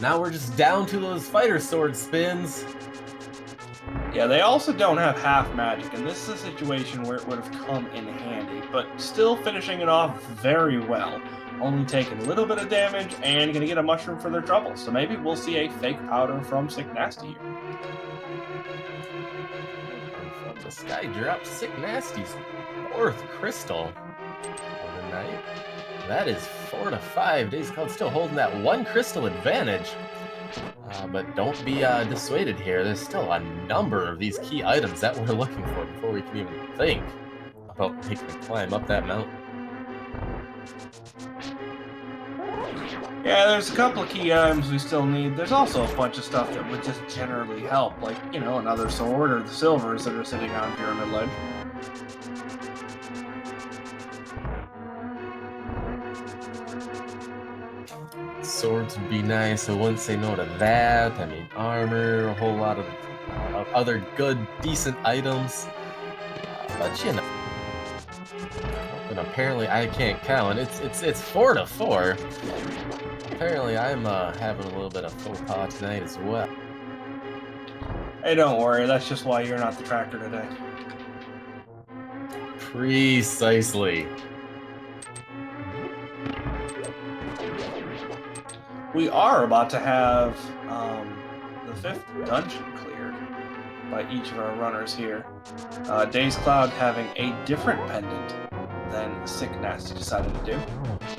Now we're just down to those fighter sword spins. Yeah, they also don't have half magic, and this is a situation where it would have come in handy, but still finishing it off very well. Only taking a little bit of damage and gonna get a mushroom for their trouble. So maybe we'll see a fake powder from Sicknasty here. And from the sky drops Sicknasty's 4th crystal of the night. That is 4 to 5. Dazed Cloud still holding that 1 crystal advantage. But don't be dissuaded here. There's still a number of these key items that we're looking for before we can even think about making a climb up that mountain. Yeah, there's a couple of key items we still need. There's also a bunch of stuff that would just generally help, like, you know, another sword or the silvers that are sitting on Pyramid Ledge. Swords would be nice. I wouldn't say no to that. I mean, armor, a whole lot of other good, decent items. But you know, but apparently I can't count. It's 4 to 4. Apparently I'm having a little bit of faux pas tonight as well. Hey, don't worry. That's just why you're not the tracker today. Precisely. We are about to have the 5th dungeon cleared by each of our runners here. Dazed Cloud having a different pendant than Sicknasty decided to do,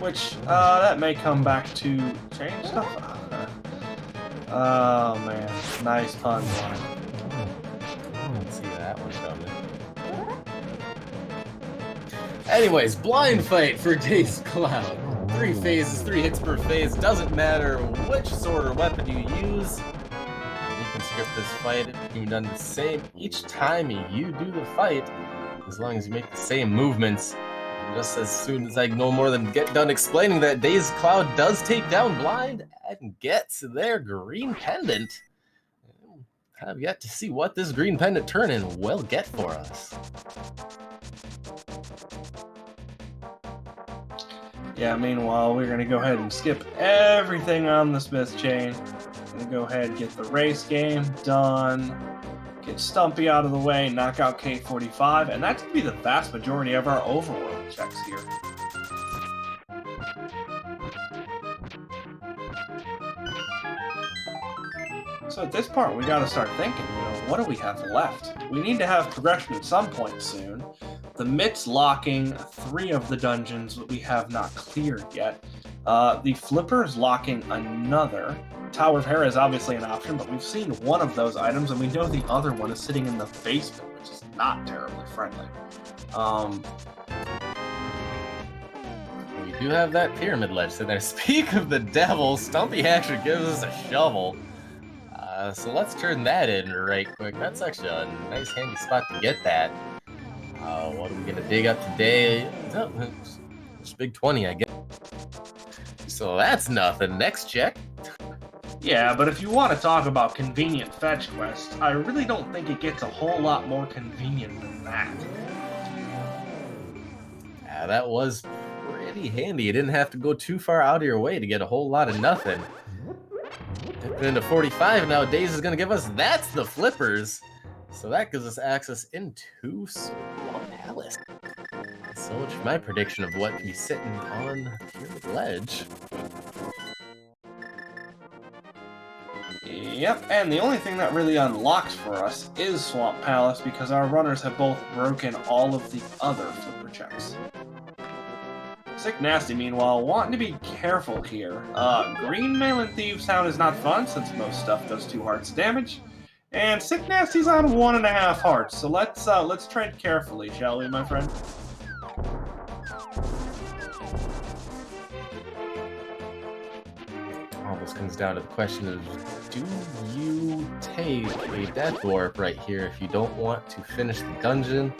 which that may come back to change stuff. Oh man, nice pun line. Let's see that one coming. Anyways, blind fight for Dazed Cloud. 3 phases, 3 hits per phase. Doesn't matter which sword or weapon you use. You can script this fight. It can be done the same each time you do the fight, as long as you make the same movements. And just as soon as I no more than get done explaining that, Dazed Cloud does take down Blind and gets their green pendant. Kind of yet to see what this green pendant turn-in will get for us. Yeah, meanwhile, we're going to go ahead and skip everything on the Smith chain. Going to go ahead and get the race game done. Get Stumpy out of the way, knock out K45, and that's going to be the vast majority of our overworld checks here. So at this part, we got to start thinking, you know, what do we have left? We need to have progression at some point soon. The Mitts locking 3 of the dungeons that we have not cleared yet. The Flippers locking another. Tower of Hera is obviously an option, but we've seen one of those items, and we know the other one is sitting in the basement, which is not terribly friendly. We do have that pyramid ledge sitting there. Speak of the devil, Stumpy actually gives us a shovel. So let's turn that in right quick. That's actually a nice handy spot to get that. What are we gonna dig up today? Just big 20, I guess. So that's nothing. Next check. Yeah, but if you want to talk about convenient fetch quests, I really don't think it gets a whole lot more convenient than that. Yeah, that was pretty handy. You didn't have to go too far out of your way to get a whole lot of nothing. Dipping into 45 now. Daze is gonna give us that's the Flippers. So that gives us access into Swamp Palace. So much for my prediction of what can be sitting on Pyramid Ledge. Yep, and the only thing that really unlocks for us is Swamp Palace because our runners have both broken all of the other Flipper checks. Sicknasty, meanwhile, wanting to be careful here. Green Mail and Thieves Town is not fun since most stuff does 2 hearts damage. And Sicknasty's on 1.5 hearts, so let's tread carefully, shall we, my friend? Almost comes down to the question of, do you take a death warp right here if you don't want to finish the dungeon?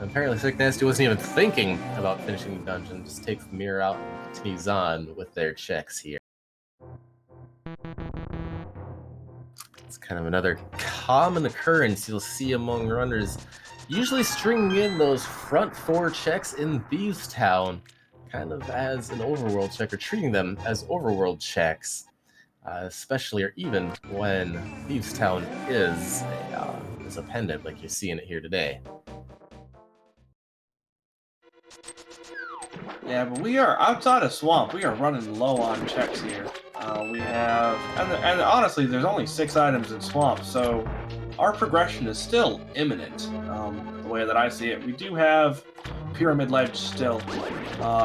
Apparently Sicknasty wasn't even thinking about finishing the dungeon, just takes the mirror out and continues on with their checks here. It's kind of another common occurrence you'll see among runners, usually stringing in those front 4 checks in Thieves Town, kind of as an overworld check, or treating them as overworld checks, especially or even when Thieves Town is a pendant like you're seeing it here today. Yeah, but we are outside of Swamp. We are running low on checks here. We have, and honestly, there's only 6 items in Swamp, so our progression is still imminent. The way that I see it, we do have Pyramid Ledge still.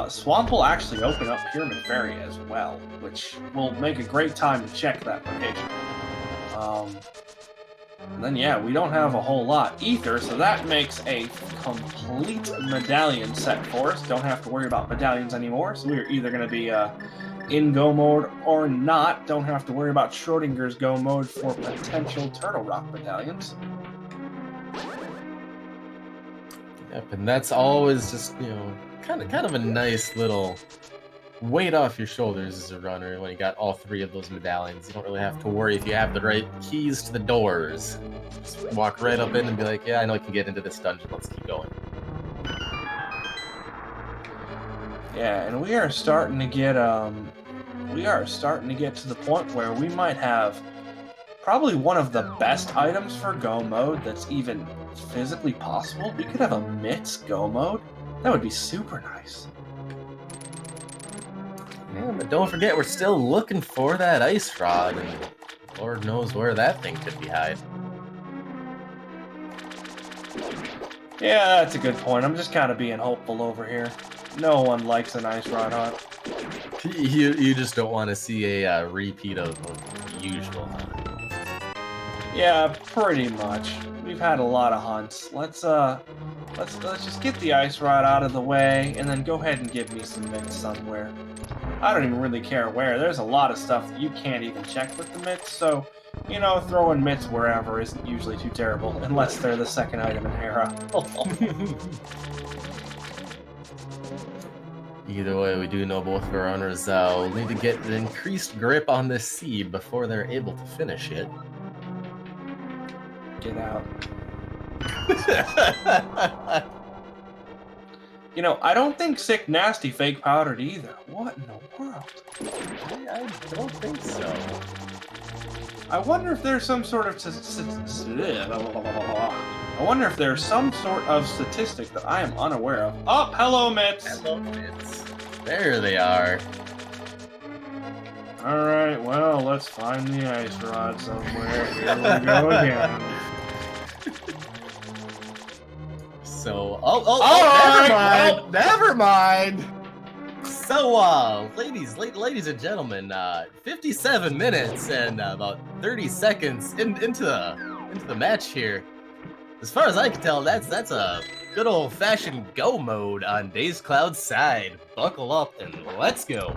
Swamp will actually open up Pyramid Ferry as well, which will make a great time to check that location. And then, yeah, we don't have a whole lot either, so that makes a complete medallion set for us. Don't have to worry about medallions anymore, so we're either going to be in go mode or not. Don't have to worry about Schrodinger's go mode for potential Turtle Rock medallions. Yep, and that's always just, kind of a nice little weight off your shoulders as a runner when you got all 3 of those medallions. You don't really have to worry if you have the right keys to the doors. Just walk right up in and be like, yeah, I know I can get into this dungeon, let's keep going. Yeah, and we are starting to get to the point where we might have probably one of the best items for go mode that's even physically possible. We could have a Mitts go mode. That would be super nice. Yeah, but don't forget, we're still looking for that ice rod, and Lord knows where that thing could be hiding. Yeah, that's a good point. I'm just kind of being hopeful over here. No one likes an ice rod hunt. You just don't want to see a repeat of the usual hunt. Yeah, pretty much. We've had a lot of hunts. Let's just get the ice rod out of the way, and then go ahead and give me some mitts somewhere. I don't even really care where. There's a lot of stuff that you can't even check with the mitts, so, throwing mitts wherever isn't usually too terrible, unless they're the second item in Hera. Either way, we do know both of our runners will need to get an increased grip on this seed before they're able to finish it. Get out. I don't think Sicknasty fake powdered either. What in the world? I don't think so. I wonder if there's some sort of statistic that I am unaware of. Oh, hello, Mitts. Hello, Mitts. There they are. All right, well, let's find the ice rod somewhere. Here we go again. So, right, never mind. So, ladies and gentlemen, 57 minutes and about 30 seconds into the match here. As far as I can tell, that's a good old-fashioned go mode on dazedcloud's side. Buckle up and let's go.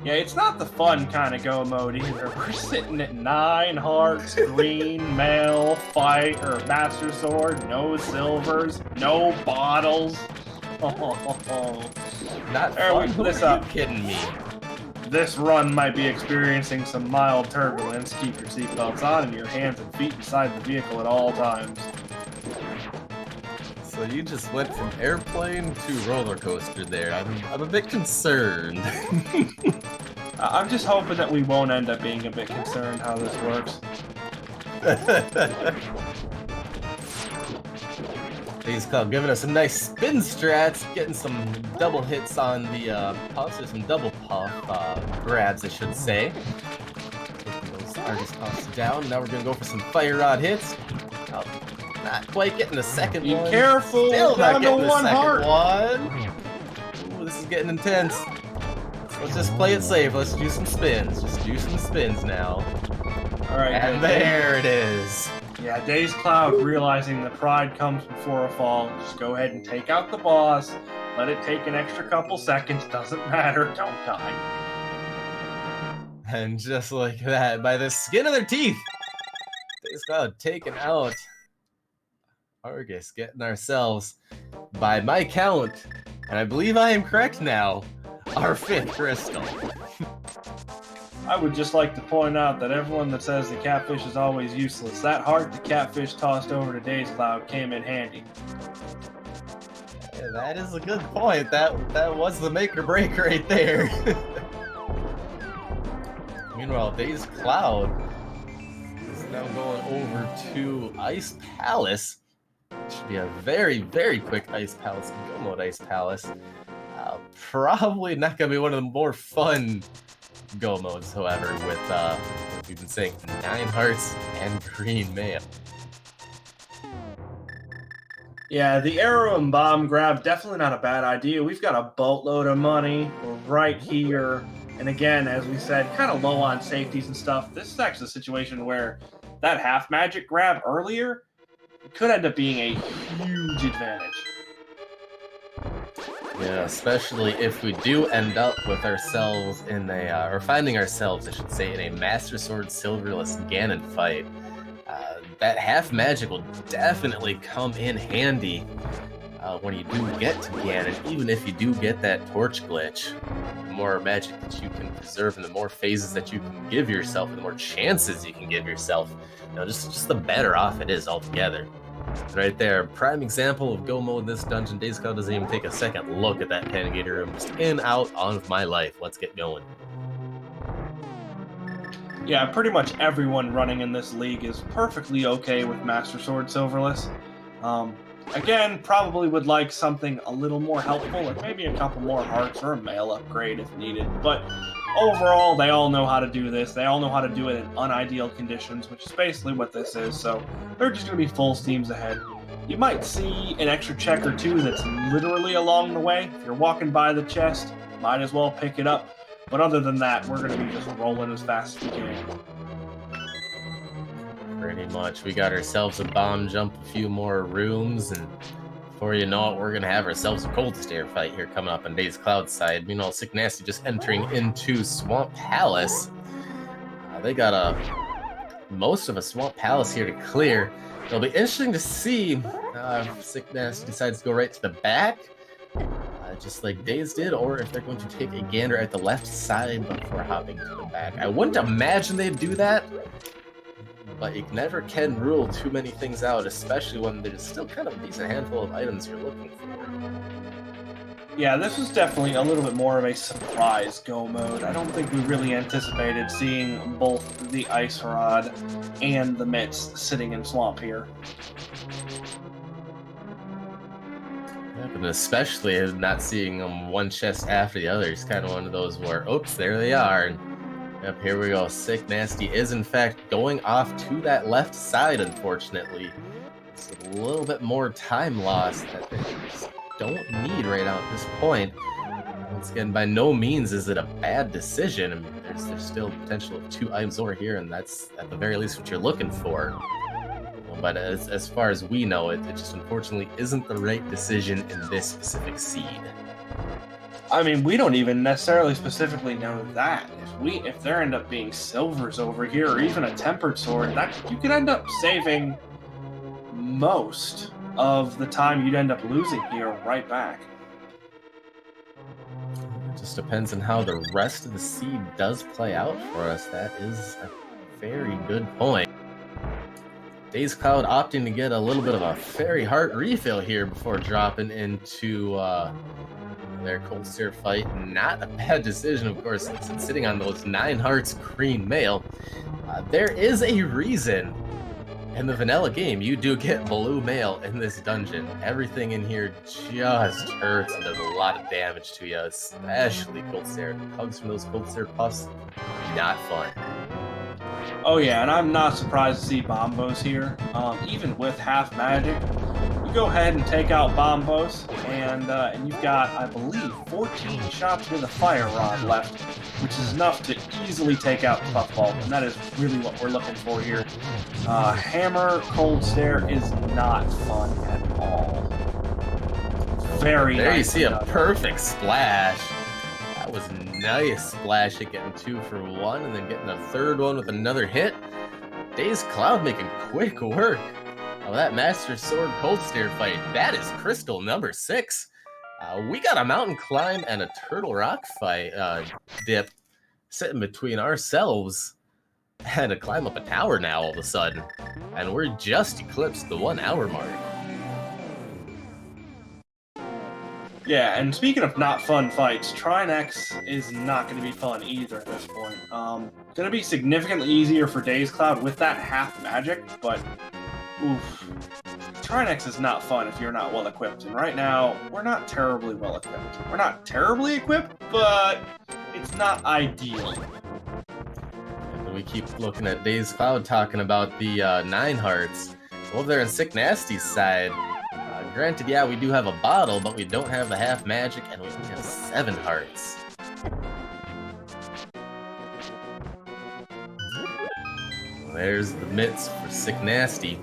Yeah, it's not the fun kind of go mode either. We're sitting at 9 hearts, green, male, fight, or master sword, no silvers, no bottles. Not there, fun. Who Are you kidding me? This run might be experiencing some mild turbulence. Keep your seatbelts on and your hands and feet inside the vehicle at all times. So you just went from airplane to roller coaster there. I'm a bit concerned. I'm just hoping that we won't end up being a bit concerned how this works. dazedcloud giving us a nice spin strats, getting some double hits on the puffs, or some double puff grabs, I should say. Taking those Argus puffs down. Now we're gonna go for some fire rod hits. Oh, not quite getting the second one. Be careful! Still not Down getting to the one second heart. one. Ooh, this is getting intense. Let's just play it safe. Let's do some spins. Just do some spins now. All right, And good. there it is. Yeah, dazedcloud, realizing that pride comes before a fall. Just go ahead and take out the boss. Let it take an extra couple seconds. Doesn't matter. Don't die. And just like that, by the skin of their teeth, dazedcloud taken out. Argus getting ourselves, by my count, and I believe I am correct now, our 5th crystal. I would just like to point out that everyone that says the catfish is always useless, that heart the catfish tossed over to dazedcloud came in handy. Yeah, that is a good point. That was the make or break right there. Meanwhile, dazedcloud is now going over to Ice Palace. Should be a very, very quick Ice Palace, Go Mode Ice Palace. Probably not going to be one of the more fun Go modes, however, with what we've been saying, 9 hearts and green mail. Yeah, the arrow and bomb grab, definitely not a bad idea. We've got a boatload of money. We're right here. And again, as we said, kind of low on safeties and stuff. This is actually a situation where that half magic grab earlier could end up being a huge advantage. Yeah, especially if we do end up with ourselves in a, or finding ourselves, I should say, in a Master Sword Silverless Ganon fight. That half magic will definitely come in handy when you do get to Ganon, even if you do get that torch glitch. The more magic that you can preserve and the more phases that you can give yourself and the more chances you can give yourself, just the better off it is altogether. Right there, prime example of Go mode in this dungeon. dazedcloud doesn't even take a second look at that Panagator room. Just in, out, on with my life. Let's get going. Yeah, pretty much everyone running in this league is perfectly okay with Master Sword Silverless. Again, probably would like something a little more helpful, like maybe a couple more hearts or a mail upgrade if needed. But overall, they all know how to do this. They all know how to do it in unideal conditions, which is basically what this is. So they're just going to be full steams ahead. You might see an extra check or two that's literally along the way. If you're walking by the chest, might as well pick it up. But other than that, we're going to be just rolling as fast as we can. Pretty much. We got ourselves a bomb jump, a few more rooms, and before you know it, we're going to have ourselves a cold stare fight here coming up on dazedcloud's side. Meanwhile, Sicknasty just entering into Swamp Palace. They got most of a Swamp Palace here to clear. It'll be interesting to see if Sicknasty decides to go right to the back, just like Daze did, or if they're going to take a gander at the left side before hopping to the back. I wouldn't imagine they'd do that, but you never can rule too many things out, especially when there's still kind of a decent handful of items you're looking for. Yeah, this was definitely a little bit more of a surprise Go mode. I don't think we really anticipated seeing both the Ice Rod and the Mitts sitting in Swamp here. Yeah, but especially not seeing them one chest after the other is kind of one of those where, oops, there they are. And yep, here we go. Sicknasty is, in fact, going off to that left side, unfortunately. It's a little bit more time lost that they just don't need right now at this point. Once again, by no means is it a bad decision. I mean, there's still potential of 2 items over here, and that's at the very least what you're looking for. But as far as we know, it just unfortunately isn't the right decision in this specific seed. I mean, we don't even necessarily specifically know that. If there end up being silvers over here, or even a tempered sword, that you could end up saving most of the time you'd end up losing here right back. It just depends on how the rest of the seed does play out for us. That is a very good point. dazedcloud opting to get a little bit of a fairy heart refill here before dropping into their cold stare fight. Not a bad decision, of course, since sitting on those 9 hearts green mail. There is a reason in the vanilla game you do get blue mail in this dungeon. Everything in here just hurts and does a lot of damage to you, especially cold stare. The hugs from those cold stare puffs, not fun. Oh yeah, and I'm not surprised to see Bombos here. Even with half magic, you go ahead and take out Bombos, and you've got, I believe, 14 shots with a fire rod left, which is enough to easily take out the Puffball, and that is really what we're looking for here. Hammer Cold Stare is not fun at all. Very There nice. you see a perfect splash. That was nice splash hit, getting 2 for 1, and then getting a third one with another hit. dazedcloud making quick work of that Master Sword Cold Stare fight. That is Crystal number 6. We got a mountain climb and a Turtle Rock fight dip sitting between ourselves and a climb up a tower now all of a sudden. And we're just eclipsed the 1 hour mark. Yeah, and speaking of not fun fights, Trinex is not going to be fun either at this point. Going to be significantly easier for dazedcloud with that half magic, but oof. Trinex is not fun if you're not well equipped, and right now, we're not terribly well equipped. We're not terribly equipped, but it's not ideal. And we keep looking at dazedcloud talking about the 9 hearts. Over there on sicknasty's side, granted, yeah, we do have a bottle, but we don't have the half magic, and we only have 7 hearts. There's the mitts for sicknasty.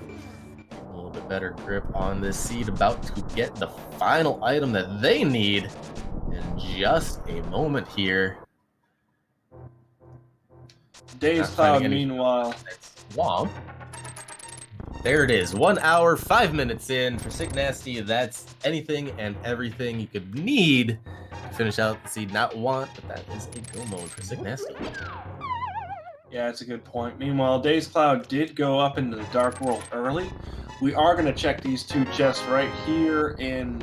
A little bit better grip on this seed, about to get the final item that they need in just a moment here. dazedcloud, meanwhile. Womp. There it is, 1 hour, 5 minutes in for sicknasty. That's anything and everything you could need to finish out the seed. Not want, but that is a go mode for sicknasty. Yeah, that's a good point. Meanwhile, dazedcloud did go up into the Dark World early. We are going to check these 2 chests right here in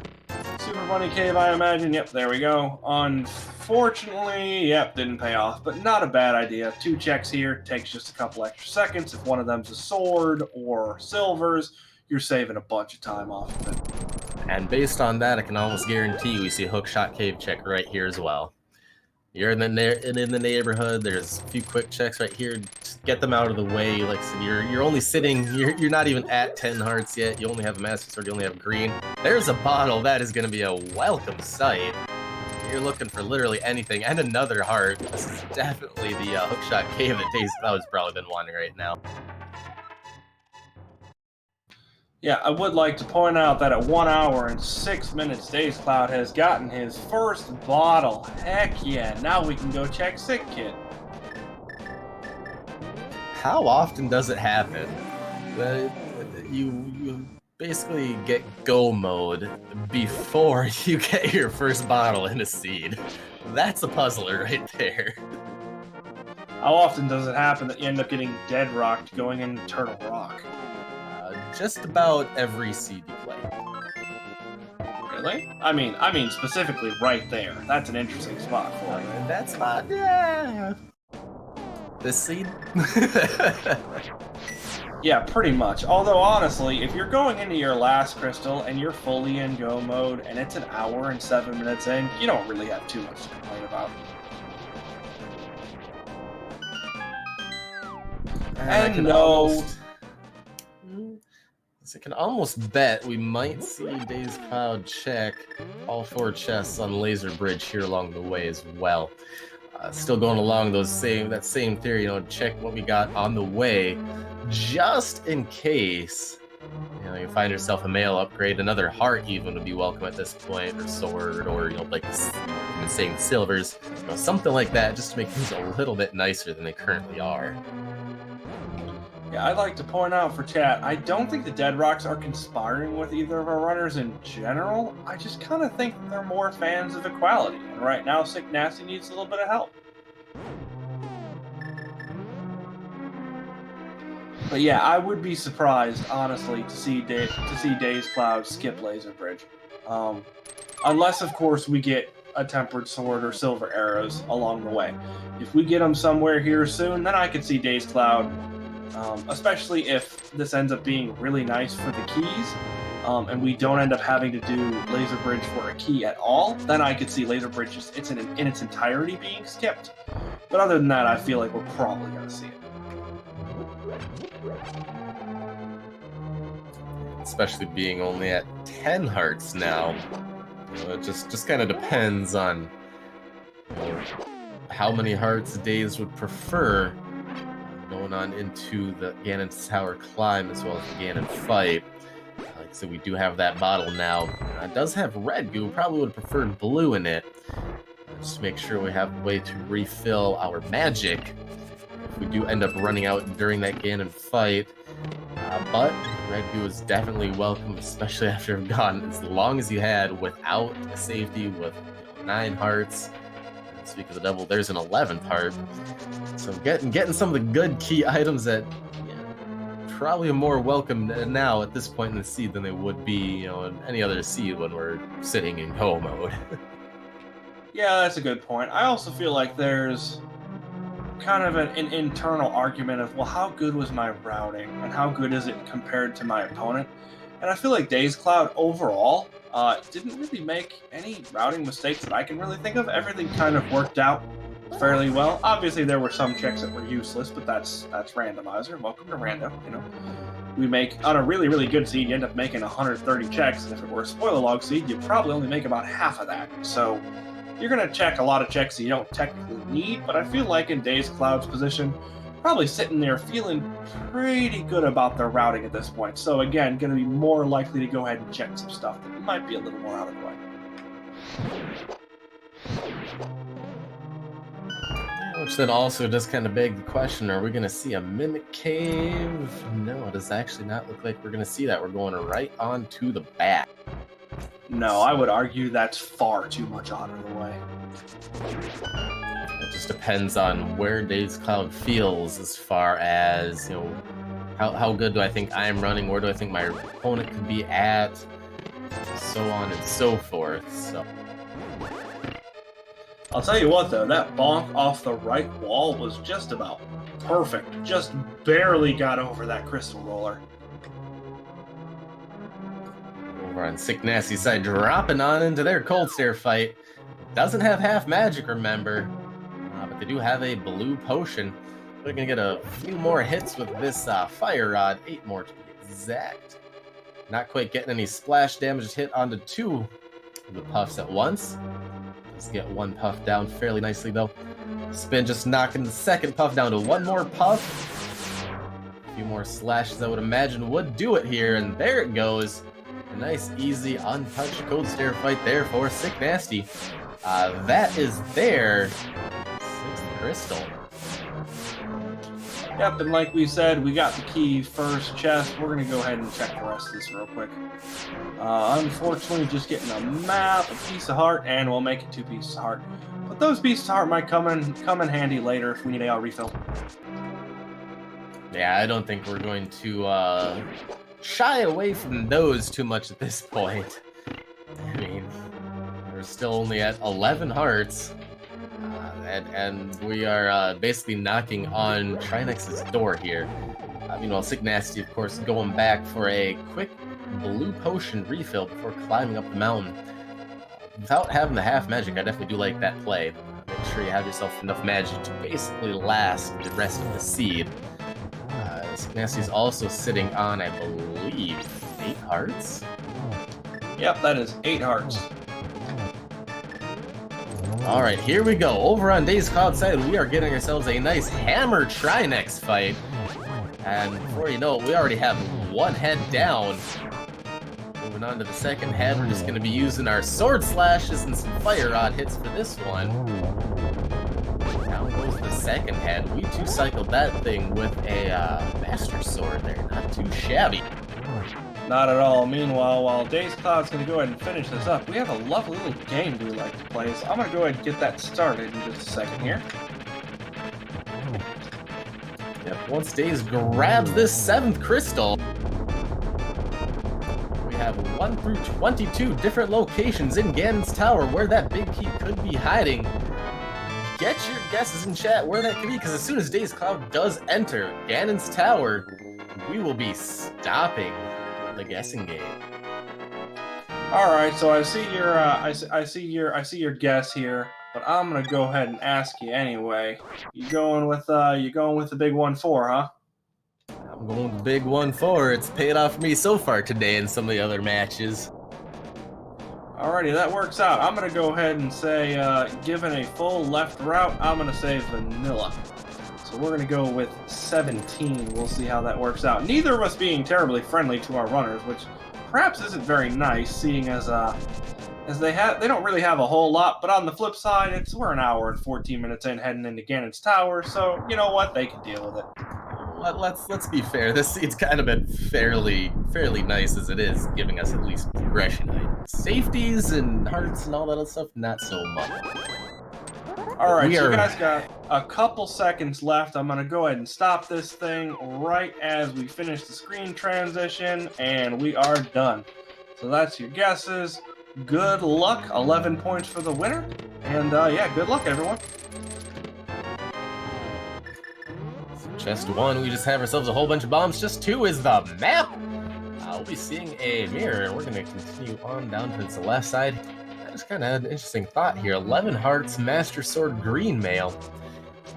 Super Bunny Cave, I imagine. Yep, there we go. Unfortunately, yep, didn't pay off, but not a bad idea. 2 checks here, takes just a couple extra seconds. If one of them's a sword or silvers, you're saving a bunch of time off of it. And based on that, I can almost guarantee we see a hookshot cave check right here as well. You're in the neighborhood. There's a few quick checks right here. Just get them out of the way. Like I said, you're only sitting. You're not even at 10 hearts yet. You only have a Master Sword. You only have green. There's a bottle. That is going to be a welcome sight. You're looking for literally anything and another heart. This is definitely the hookshot cave that dazedcloud's probably been wanting right now. Yeah, I would like to point out that at 1 hour and 6 minutes, dazedcloud has gotten his first bottle. Heck yeah, now we can go check Sick Kid. How often does it happen that you basically get go mode before you get your first bottle in a seed? That's a puzzler right there. How often does it happen that you end up getting dead rocked going into Turtle Rock? Just about every seed you play. Really? I mean specifically right there. That's an interesting spot for it. And that spot, yeah. This seed? Yeah, pretty much. Although honestly, if you're going into your last crystal and you're fully in go mode and it's an hour and 7 minutes in, you don't really have too much to complain about. And no. I can almost bet we might see dazedcloud check all 4 chests on Laser Bridge here along the way as well. Still going along that same theory, check what we got on the way, just in case you find yourself a male upgrade. Another heart even would be welcome at this point, or sword, or like I'm saying silvers, something like that, just to make things a little bit nicer than they currently are. Yeah, I'd like to point out for chat, I don't think the Dead Rocks are conspiring with either of our runners in general. I just kind of think they're more fans of equality, and right now sicknasty needs a little bit of help. But yeah, I would be surprised, honestly, to see dazedcloud skip Laser Bridge. Unless, of course, we get a Tempered Sword or Silver Arrows along the way. If we get them somewhere here soon, then I could see dazedcloud. Especially if this ends up being really nice for the keys, and we don't end up having to do Laser Bridge for a key at all, then I could see Laser Bridge just in its entirety being skipped. But other than that, I feel like we're probably going to see it. especially being only at 10 hearts now. It just kind of depends on how many hearts Daze would prefer going on into the Ganon's Tower climb as well as the Ganon fight. Like I said, we do have that bottle now. It does have red goo. Probably would have preferred blue in it. Just to make sure we have a way to refill our magic if we do end up running out during that Ganon fight. But red goo is definitely welcome, especially after I've gone as long as you had without a safety with 9 hearts. Speak of the devil, there's an 11th heart. So getting some of the good key items that probably are more welcome now at this point in the seed than they would be, in any other seed when we're sitting in go mode. Yeah, that's a good point. I also feel like there's kind of an internal argument of, well, how good was my routing and how good is it compared to my opponent? And I feel like dazedcloud overall didn't really make any routing mistakes that I can really think of. Everything kind of worked out fairly well. Obviously, there were some checks that were useless, but that's randomizer. Welcome to random. We make on a really, really good seed, you end up making 130 checks, and if it were a spoiler log seed, you'd probably only make about half of that. So you're going to check a lot of checks that you don't technically need, but I feel like in dazedcloud's position, probably sitting there feeling pretty good about their routing at this point. So again, going to be more likely to go ahead and check some stuff that might be a little more out of the way. Which then also does kind of beg the question, are we going to see a Mimic Cave? No, it does actually not look like we're going to see that. We're going right on to the back. No, I would argue that's far too much out of the way. It just depends on where dazedcloud feels as far as, how good do I think I'm running, where do I think my opponent could be at, so on and so forth. So I'll tell you what, though, that bonk off the right wall was just about perfect. Just barely got over that crystal roller. Over on sicknasty's side, dropping on into their cold stare fight. Doesn't have half magic, remember, but they do have a blue potion. They're gonna get a few more hits with this fire rod, 8 more to be exact. Not quite getting any splash damage hit onto 2 of the puffs at once. Let's get 1 puff down fairly nicely though. Spin just knocking the second puff down to 1 more puff. A few more slashes I would imagine would do it here, and there it goes. A nice, easy, untouched cold stare fight there for sicknasty. That is their 6th crystal. Yep, and like we said, we got the key first chest. We're going to go ahead and check the rest of this real quick. Unfortunately, just getting a map, a piece of heart, and we'll make it 2 pieces of heart. But those pieces of heart might come in handy later if we need a refill. Yeah, I don't think we're going to shy away from those too much at this point. I mean, we're still only at 11 hearts, and we are basically knocking on Trinex's door here. Meanwhile, sicknasty, of course, going back for a quick blue potion refill before climbing up the mountain. Without having the half magic, I definitely do like that play. Make sure you have yourself enough magic to basically last the rest of the seed. Signasty's also sitting on, I believe, 8 hearts? Yep, that is 8 hearts. Alright, here we go. Over on dazedcloud side, we are getting ourselves a nice hammer Trinex fight. And before you know it, we already have 1 head down. Moving on to the 2nd head, we're just going to be using our sword slashes and some fire rod hits for this one. Down goes the 2nd head. We 2-cycled that thing with a master sword there. Not too shabby. Not at all. Meanwhile, while dazedcloud's going to go ahead and finish this up, we have a lovely little game we like to play, so I'm going to go ahead and get that started in just a second here. Yep, once Daze grabs this 7th crystal, we have 1 through 22 different locations in Ganon's Tower where that big key could be hiding. Get your guesses in chat where that could be, because as soon as dazedcloud does enter Ganon's Tower, we will be stopping the guessing game. All right, so I see your I see your guess here, but I'm gonna go ahead and ask you anyway. You going with the big 1-4, huh? I'm I'm going with big 1-4. It's paid off for me so far today in some of the other matches. Alrighty, that works out. I'm going to go ahead and say, given a full left route, I'm going to say vanilla. So we're going to go with 17. We'll see how that works out. Neither of us being terribly friendly to our runners, which perhaps isn't very nice, seeing as they don't really have a whole lot. But on the flip side, we're an hour and 14 minutes in heading into Ganon's Tower, so you know what? They can deal with it. Let's be fair. This seed's kind of been fairly nice as it is, giving us at least progression items. Safeties and hearts and all that other stuff, not so much. All right, so you guys got a couple seconds left. I'm gonna go ahead and stop this thing right as we finish the screen transition, and we are done. So that's your guesses. Good luck. 11 points for the winner, and yeah, good luck, everyone. Chest 1, we just have ourselves a whole bunch of bombs. Chest 2 is the map. We'll be seeing a mirror, and we're going to continue on down to the left side. I just kind of had an interesting thought here. 11 hearts, Master Sword, green mail.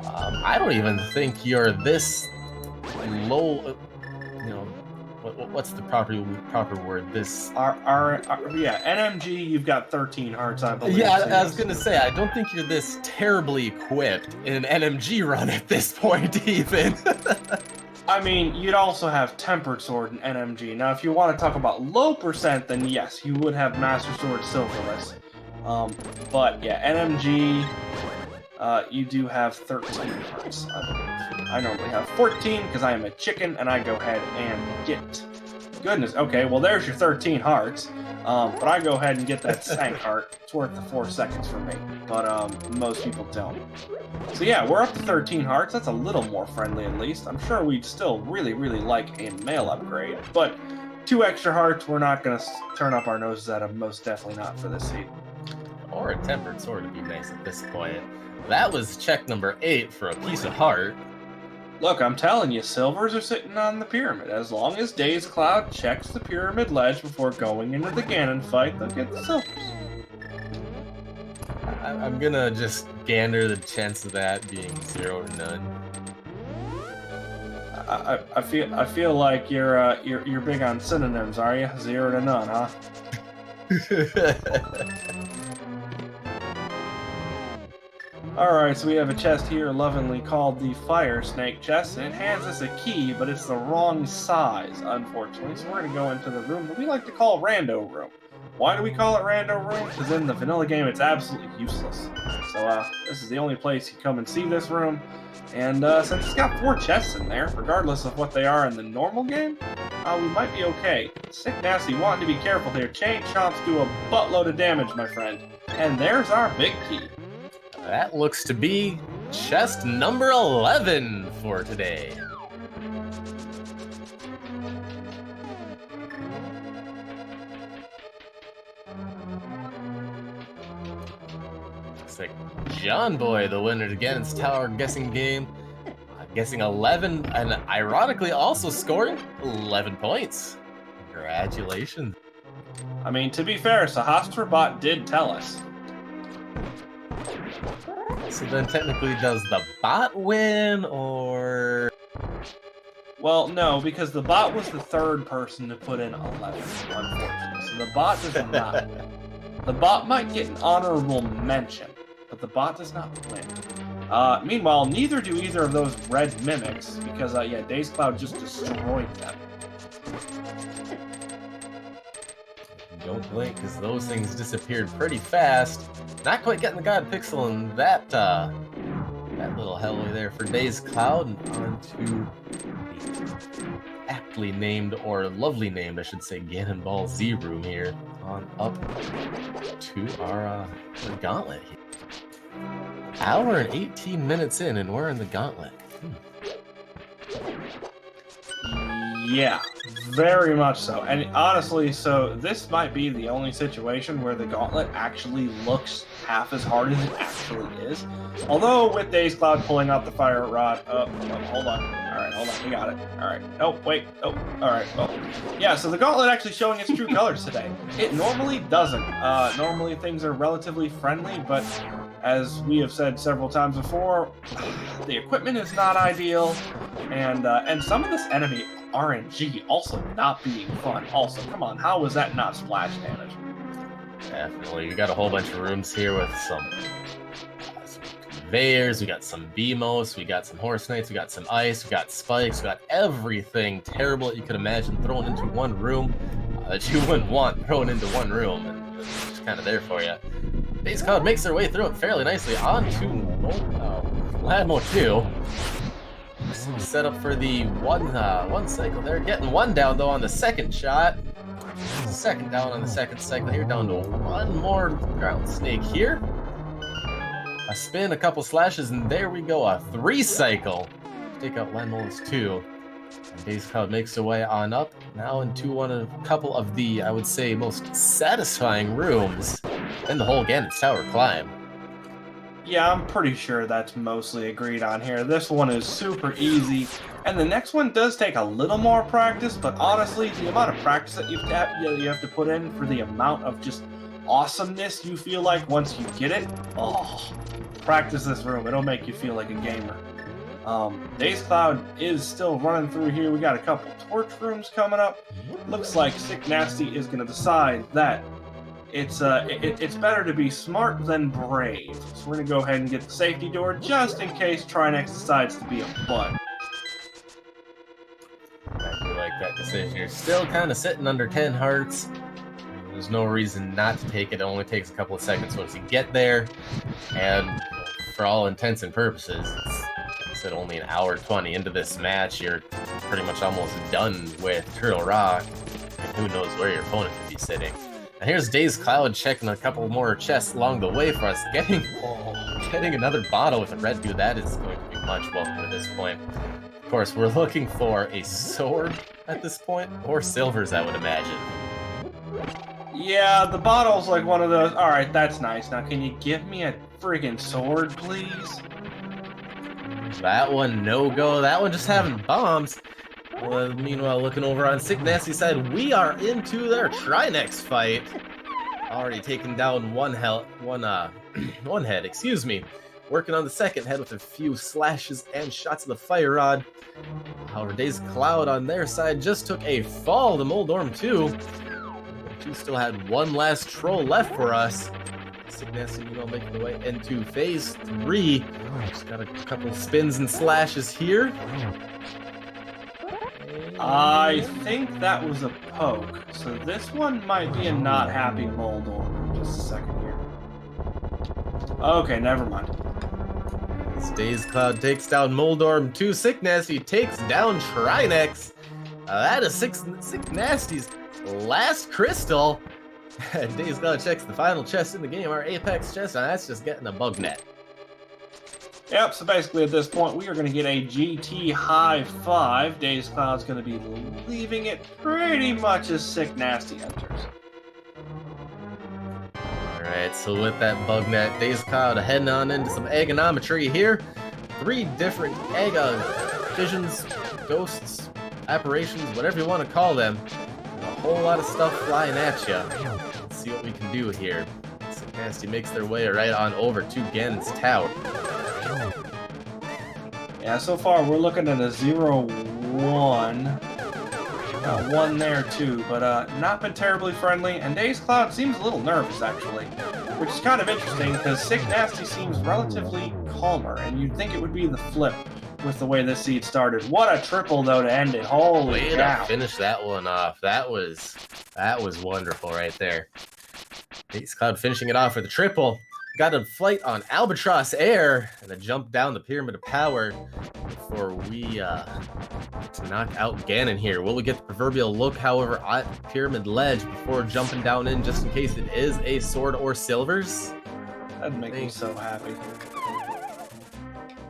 I don't even think you're this low. What's the proper word? This NMG. You've got 13 hearts, I believe. Yeah, I was gonna say I don't think you're this terribly equipped in an NMG run at this point, even. I mean, you'd also have Tempered Sword and NMG. Now, if you want to talk about low percent, then yes, you would have Master Sword Silverless. But yeah, NMG, you do have 13 hearts, I believe. I normally have 14 because I am a chicken, and I go ahead and get. Goodness, okay, well there's your 13 hearts. But I go ahead and get that Sank heart. It's worth the 4 seconds for me, but most people don't. So yeah, we're up to 13 hearts. That's a little more friendly, at least. I'm sure we'd still really like a mail upgrade, but 2 extra hearts, we're not going to turn up our noses at them. Most definitely not for this seed. Or a Tempered Sword would be nice at this point. That was check number 8 for a piece of heart. Look, I'm telling you, silvers are sitting on the pyramid. As long as dazedcloud checks the pyramid ledge before going into the Ganon fight, they'll get the silvers. I'm gonna just gander the chance of that being 0 to none. I feel like you're big on synonyms, are you? 0 to none, huh? Alright, so we have a chest here lovingly called the Fire Snake chest, and it hands us a key, but it's the wrong size, unfortunately. So we're going to go into the room that we like to call Rando Room. Why do we call it Rando Room? Because in the vanilla game, it's absolutely useless. So this is the only place you come and see this room. And since it's got 4 chests in there, regardless of what they are in the normal game, we might be okay. Sicknasty wanting to be careful here. Chain chomps do a buttload of damage, my friend. And there's our big key. That looks to be chest number 11 for today. Looks like John Boy, the winner again. It's Tower guessing game. Guessing 11, and ironically also scoring 11 points. Congratulations. I mean, to be fair, Sahasrabot did tell us. So then technically does the bot win, or... Well, no, because the bot was the 3rd person to put in 11, unfortunately. So the bot does not win. The bot might get an honorable mention, but the bot does not win. Meanwhile, neither do either of those red mimics, because, yeah, dazedcloud just destroyed them. Don't blink, because those things disappeared pretty fast. Not quite getting the God Pixel in that little hellway there for dazedcloud, and on to the aptly named, or lovely named, I should say, Ganon Ball Z room here. On up to our gauntlet here. Hour and 18 minutes in, and we're in the gauntlet. Yeah, very much so. And honestly, so this might be the only situation where the gauntlet actually looks half as hard as it actually is. Although with dazedcloud pulling out the fire rod, hold on. Alright, hold on, we got it. Alright, oh, wait, oh, alright, oh. Yeah, so the gauntlet actually showing its true colors today. It normally doesn't. Normally things are relatively friendly, but as we have said several times before, the equipment is not ideal, and some of this enemy RNG also not being fun. Also, come on, how was that not splash damage? Definitely. We got a whole bunch of rooms here with some conveyors, we got some BMOs, we got some horse knights, we got some ice, we got spikes, we got everything terrible that you could imagine thrown into one room that you wouldn't want thrown into one room, and it's just kind of there for you. dazedcloud makes their way through it fairly nicely onto Ladmo 2. Set up for the one cycle there, getting one down though on the second shot. Second down on the second cycle here, down to one more ground snake here. A spin, a couple slashes, and there we go, a 3 cycle. Take out Ladmo's 2. And dazedcloud makes their way on up, now into a couple of the, I would say, most satisfying rooms in the whole Ganon's Tower climb. Yeah, I'm pretty sure that's mostly agreed on here. This one is super easy, and the next one does take a little more practice, but honestly, the amount of practice that you have to put in for the amount of just awesomeness you feel like once you get it, practice this room. It'll make you feel like a gamer. dazedcloud is still running through here. We got a couple torch rooms coming up. Looks like sicknasty is going to decide that it's better to be smart than brave. So we're going to go ahead and get the safety door just in case Trinex decides to be a butt. I do like that decision. You're still kind of sitting under 10 hearts. There's no reason not to take it. It only takes a couple of seconds once you get there. And for all intents and purposes, it's only an hour 20 into this match. You're pretty much almost done with Turtle Rock. And who knows where your opponent could be sitting. And here's dazedcloud checking a couple more chests along the way for us. Getting another bottle with a red dude, that is going to be much welcome at this point. Of course, we're looking for a sword at this point, or silvers, I would imagine. Yeah, the bottle's like one of those. Alright, that's nice. Now, can you give me a friggin' sword, please? That one, no go. That one just having bombs. Well, meanwhile, looking over on sicknasty's side, we are into their Trinex fight. Already taken down one head, excuse me. Working on the second head with a few slashes and shots of the fire rod. However, dazedcloud on their side just took a fall to Moldorm 2. 2 still had one last troll left for us. Sicknasty, making the way into phase 3. Just got a couple spins and slashes here. I think that was a poke, so this one might be a not happy Moldorm. Just a second here. Okay, never mind. As dazedcloud takes down Moldorm 2, sicknasty takes down Trinex. That is sicknasty's last crystal. dazedcloud checks the final chest in the game, our Apex chest, and that's just getting a bug net. Yep, so basically at this point we are going to get a GT high 5. dazedcloud's going to be leaving it pretty much as sicknasty enters. Alright, so with that bug net, dazedcloud heading on into some egonometry here. 3 different visions, ghosts, apparitions, whatever you want to call them. A whole lot of stuff flying at you. Let's see what we can do here. Sicknasty makes their way right on over to Ganon's Tower. Yeah, so far we're looking at a 0-1. Got 1 there too, but not been terribly friendly, and dazedcloud seems a little nervous actually, which is kind of interesting because sicknasty seems relatively calmer, and you'd think it would be the flip with the way this seed started. What a triple though to end it! Holy Way cow! to finish that one off. That was wonderful right there. dazedcloud finishing it off with a triple. Got a flight on Albatross Air and a jump down the Pyramid of Power before we to knock out Ganon here. Will we get the proverbial look, however, at Pyramid Ledge before jumping down in just in case it is a sword or silvers? That'd make me so happy.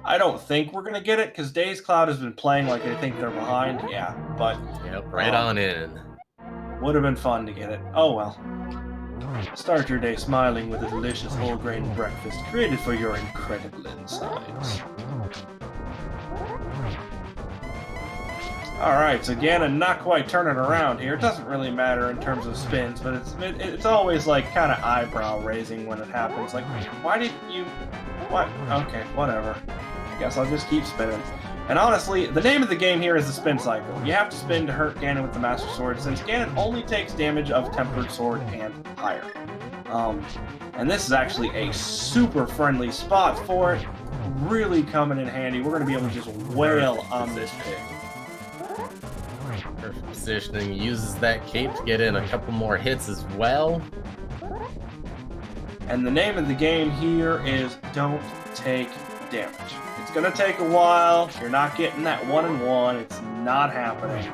I don't think we're going to get it because dazedcloud has been playing like they think they're behind. Yeah, but... Yep, right on in. Would have been fun to get it. Oh well. Start your day smiling with a delicious whole grain breakfast created for your incredible insides. Alright, so Ganon not quite turning around here. It doesn't really matter in terms of spins, but it's always like kind of eyebrow raising when it happens. Like, why did you... What? Okay, whatever. I guess I'll just keep spinning. And honestly, the name of the game here is the spin cycle. You have to spin to hurt Ganon with the Master Sword, since Ganon only takes damage of Tempered Sword and higher. And this is actually a super friendly spot for it. Really coming in handy. We're going to be able to just wail on this pig. Perfect positioning. Uses that cape to get in a couple more hits as well. And the name of the game here is Don't Take Damage. It's going to take a while. You're not getting that 1-1. It's not happening.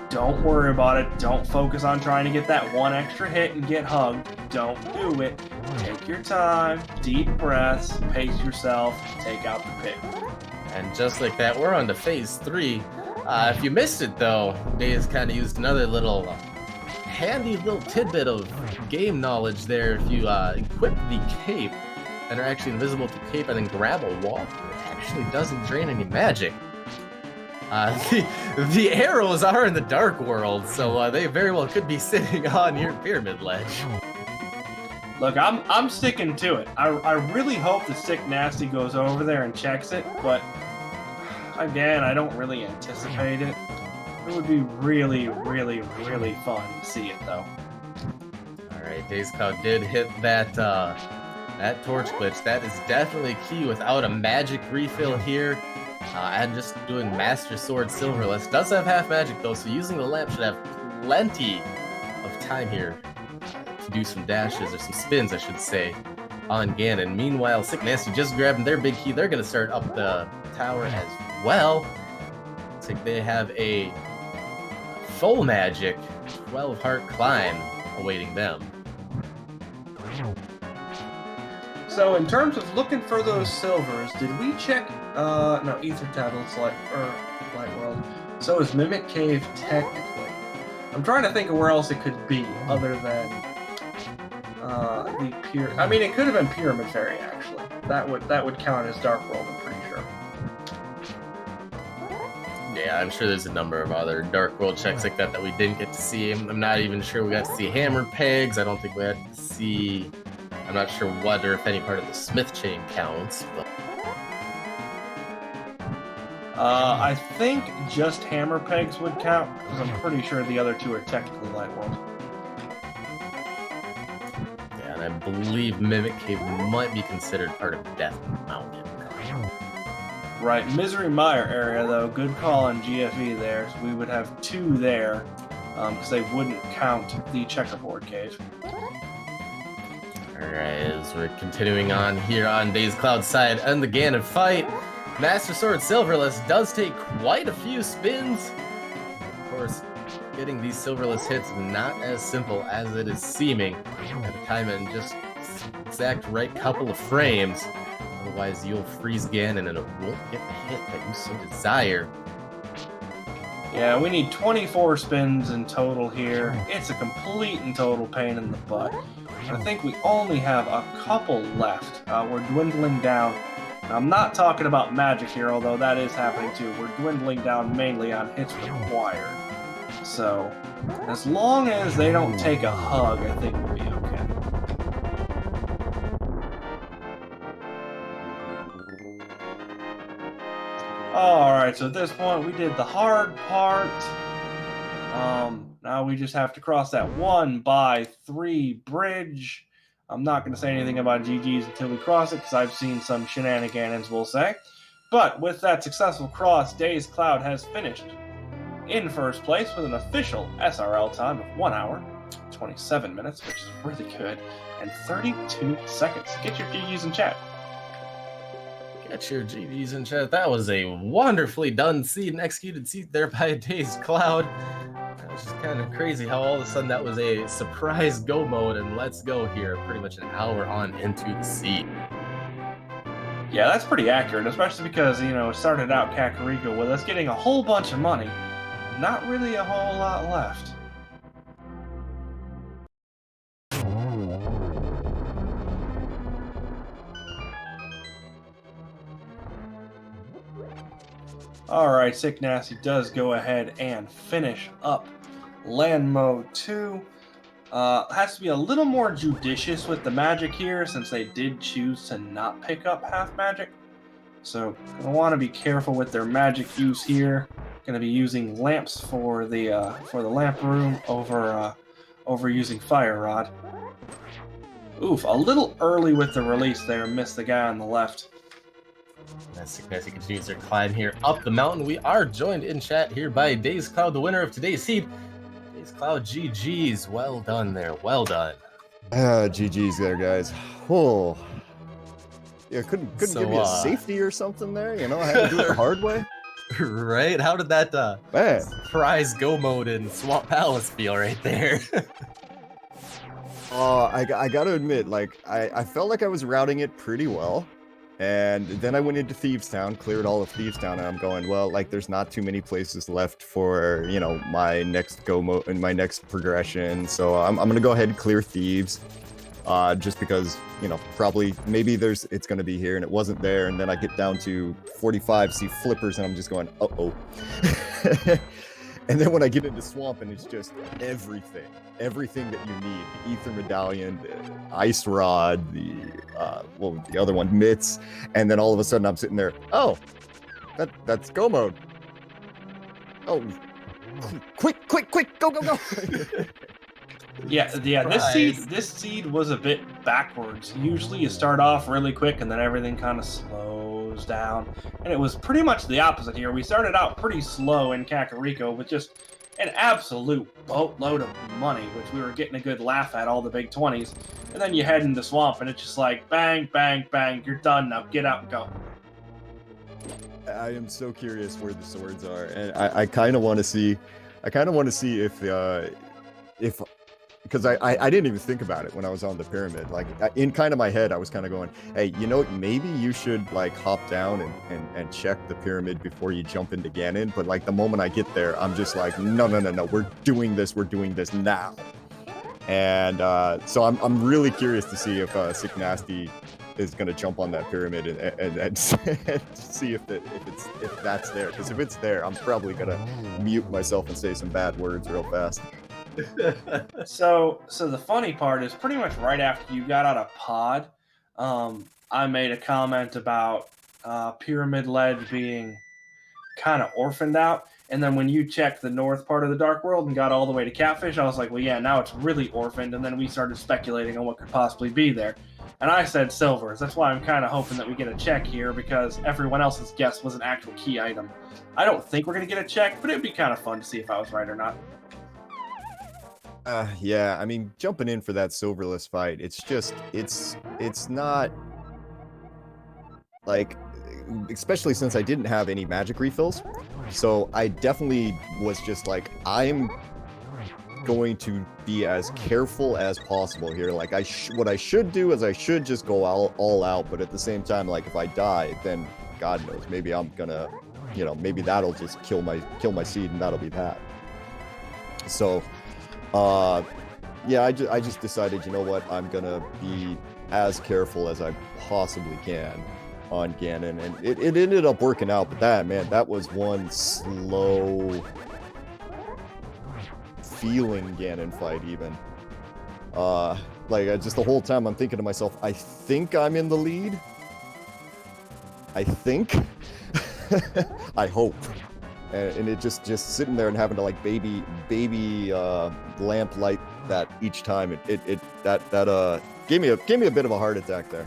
Don't worry about it. Don't focus on trying to get that one extra hit and get hugged. Don't do it. Take your time, deep breaths, pace yourself, take out the pig. And just like that, we're on to phase 3. If you missed it though, Daze kind of used another little handy little tidbit of game knowledge there. If you equip the cape and are actually invisible to cape and then grab a wall, it actually doesn't drain any magic. The arrows are in the dark world, so they very well could be sitting on your pyramid ledge. Look, I'm sticking to it. I really hope the sicknasty goes over there and checks it, but again, I don't really anticipate it. It would be really, really, really fun to see it, though. Alright, dazedcloud did hit that that torch glitch. That is definitely key without a magic refill here. And just doing Master Sword Silverless. Does have half magic though, so using the lamp should have plenty of time here to do some dashes, or some spins I should say, on Ganon. Meanwhile, sicknasty just grabbing their big key. They're going to start up the tower as well. Looks like they have a full magic 12 heart climb awaiting them. So in terms of looking for those silvers, did we check, no, Ether Tablets, Light World. So is Mimic Cave technically. I'm trying to think of where else it could be, other than, I mean, it could have been Pyramid Fairy, actually. That would count as Dark World, I'm pretty sure. Yeah, I'm sure there's a number of other Dark World checks like that we didn't get to see. I'm not even sure we got to see Hammer Pegs. I don't think we had to see... I'm not sure what or if any part of the Smith chain counts, but... I think just Hammer Pegs would count, because I'm pretty sure the other two are technically Light World. Yeah, and I believe Mimic Cave might be considered part of Death Mountain. Right, Misery Mire area, though, good call on GFE there. So we would have 2 there, because they wouldn't count the Checkerboard Cave. Alright, as we're continuing on here on dazedcloud's side and the Ganon fight, Master Sword Silverless does take quite a few spins. Of course, getting these Silverless hits not as simple as it is seeming. At a time in just exact right couple of frames. Otherwise, you'll freeze Ganon and it won't get the hit that you so desire. Yeah, we need 24 spins in total here. It's a complete and total pain in the butt. I think we only have a couple left. We're dwindling down. Now, I'm not talking about magic here, although that is happening too. We're dwindling down mainly on hits required. So, as long as they don't take a hug, I think we'll be okay. Alright, so at this point we did the hard part. Now we just have to cross that 1x3 bridge. I'm not going to say anything about GG's until we cross it, because I've seen some shenanigans, we'll say. But with that successful cross, dazedcloud has finished in first place with an official SRL time of 1 hour, 27 minutes, which is really good, and 32 seconds. Get your GG's in chat. Get your GG's in chat. That was a wonderfully done seed and executed seed there by dazedcloud. That was just kind of crazy how all of a sudden that was a surprise go mode and let's go here pretty much an hour on into the seed. Yeah, that's pretty accurate, especially because, you know, it started out Kakariko with us getting a whole bunch of money. Not really a whole lot left. Alright, Sicknasty does go ahead and finish up land mode 2. Has to be a little more judicious with the magic here since they did choose to not pick up half magic. So, gonna want to be careful with their magic use here. Gonna be using lamps for the lamp room over using fire rod. Oof, a little early with the release there. Missed the guy on the left. As Sicknasty continues their climb here up the mountain, we are joined in chat here by dazedcloud, the winner of today's seed. dazedcloud, GG's. Well done there. Well done. GG's there, guys. Oh. Yeah, couldn't give me a safety or something there, you know? I had to do it the hard way. Right? How did that Man. surprise go mode in Swamp Palace feel right there? I gotta admit, like, I felt like I was routing it pretty well. And then I went into Thieves Town, cleared all of Thieves Town, and I'm going, well, like, there's not too many places left for, you know, my next go mode and my next progression. So I'm gonna go ahead and clear Thieves. Just because, you know, probably, maybe it's gonna be here, and it wasn't there, and then I get down to 45, see flippers, and I'm just going, uh-oh. And then when I get into Swamp, and it's just everything that you need, the Ether Medallion, the Ice Rod, the, what was the other one, Mitts, and then all of a sudden I'm sitting there, oh, that's go mode. Oh, quick, go. Yeah. This seed was a bit backwards. Usually you start off really quick and then everything kind of slows down. And it was pretty much the opposite here. We started out pretty slow in Kakariko with just an absolute boatload of money, which we were getting a good laugh at, all the big 20s. And then you head into Swamp and it's just like bang, bang, bang, you're done now, get out and go. I am so curious where the swords are, and I kind of want to see if because I didn't even think about it when I was on the pyramid. Like, in kind of my head, I was kind of going, hey, you know, maybe you should, like, hop down and check the pyramid before you jump into Ganon. But, like, the moment I get there, I'm just like, no, we're doing this now. And so I'm really curious to see if Sicknasty is going to jump on that pyramid and see if that's there. Because if it's there, I'm probably going to mute myself and say some bad words real fast. So the funny part is pretty much right after you got out of pod, I made a comment about Pyramid Ledge being kind of orphaned out. And then when you checked the north part of the Dark World and got all the way to Catfish, I was like, well, yeah, now it's really orphaned. And then we started speculating on what could possibly be there. And I said silvers. That's why I'm kind of hoping that we get a check here, because everyone else's guess was an actual key item. I don't think we're going to get a check, but it'd be kind of fun to see if I was right or not. Yeah, I mean, jumping in for that silverless fight, it's just, it's not, like, especially since I didn't have any magic refills, so I definitely was just like, I'm going to be as careful as possible here. Like, what I should do is I should just go all out, but at the same time, like, if I die, then God knows, maybe I'm gonna, you know, maybe that'll just kill my seed, and that'll be that. So, yeah, I just decided, you know what, I'm gonna be as careful as I possibly can on Ganon, and it ended up working out, but that was one slow feeling Ganon fight even. Like, just the whole time I'm thinking to myself, I think I'm in the lead. I think. I hope. And it just sitting there and having to, like, baby lamp light that each time, that gave me a bit of a heart attack there.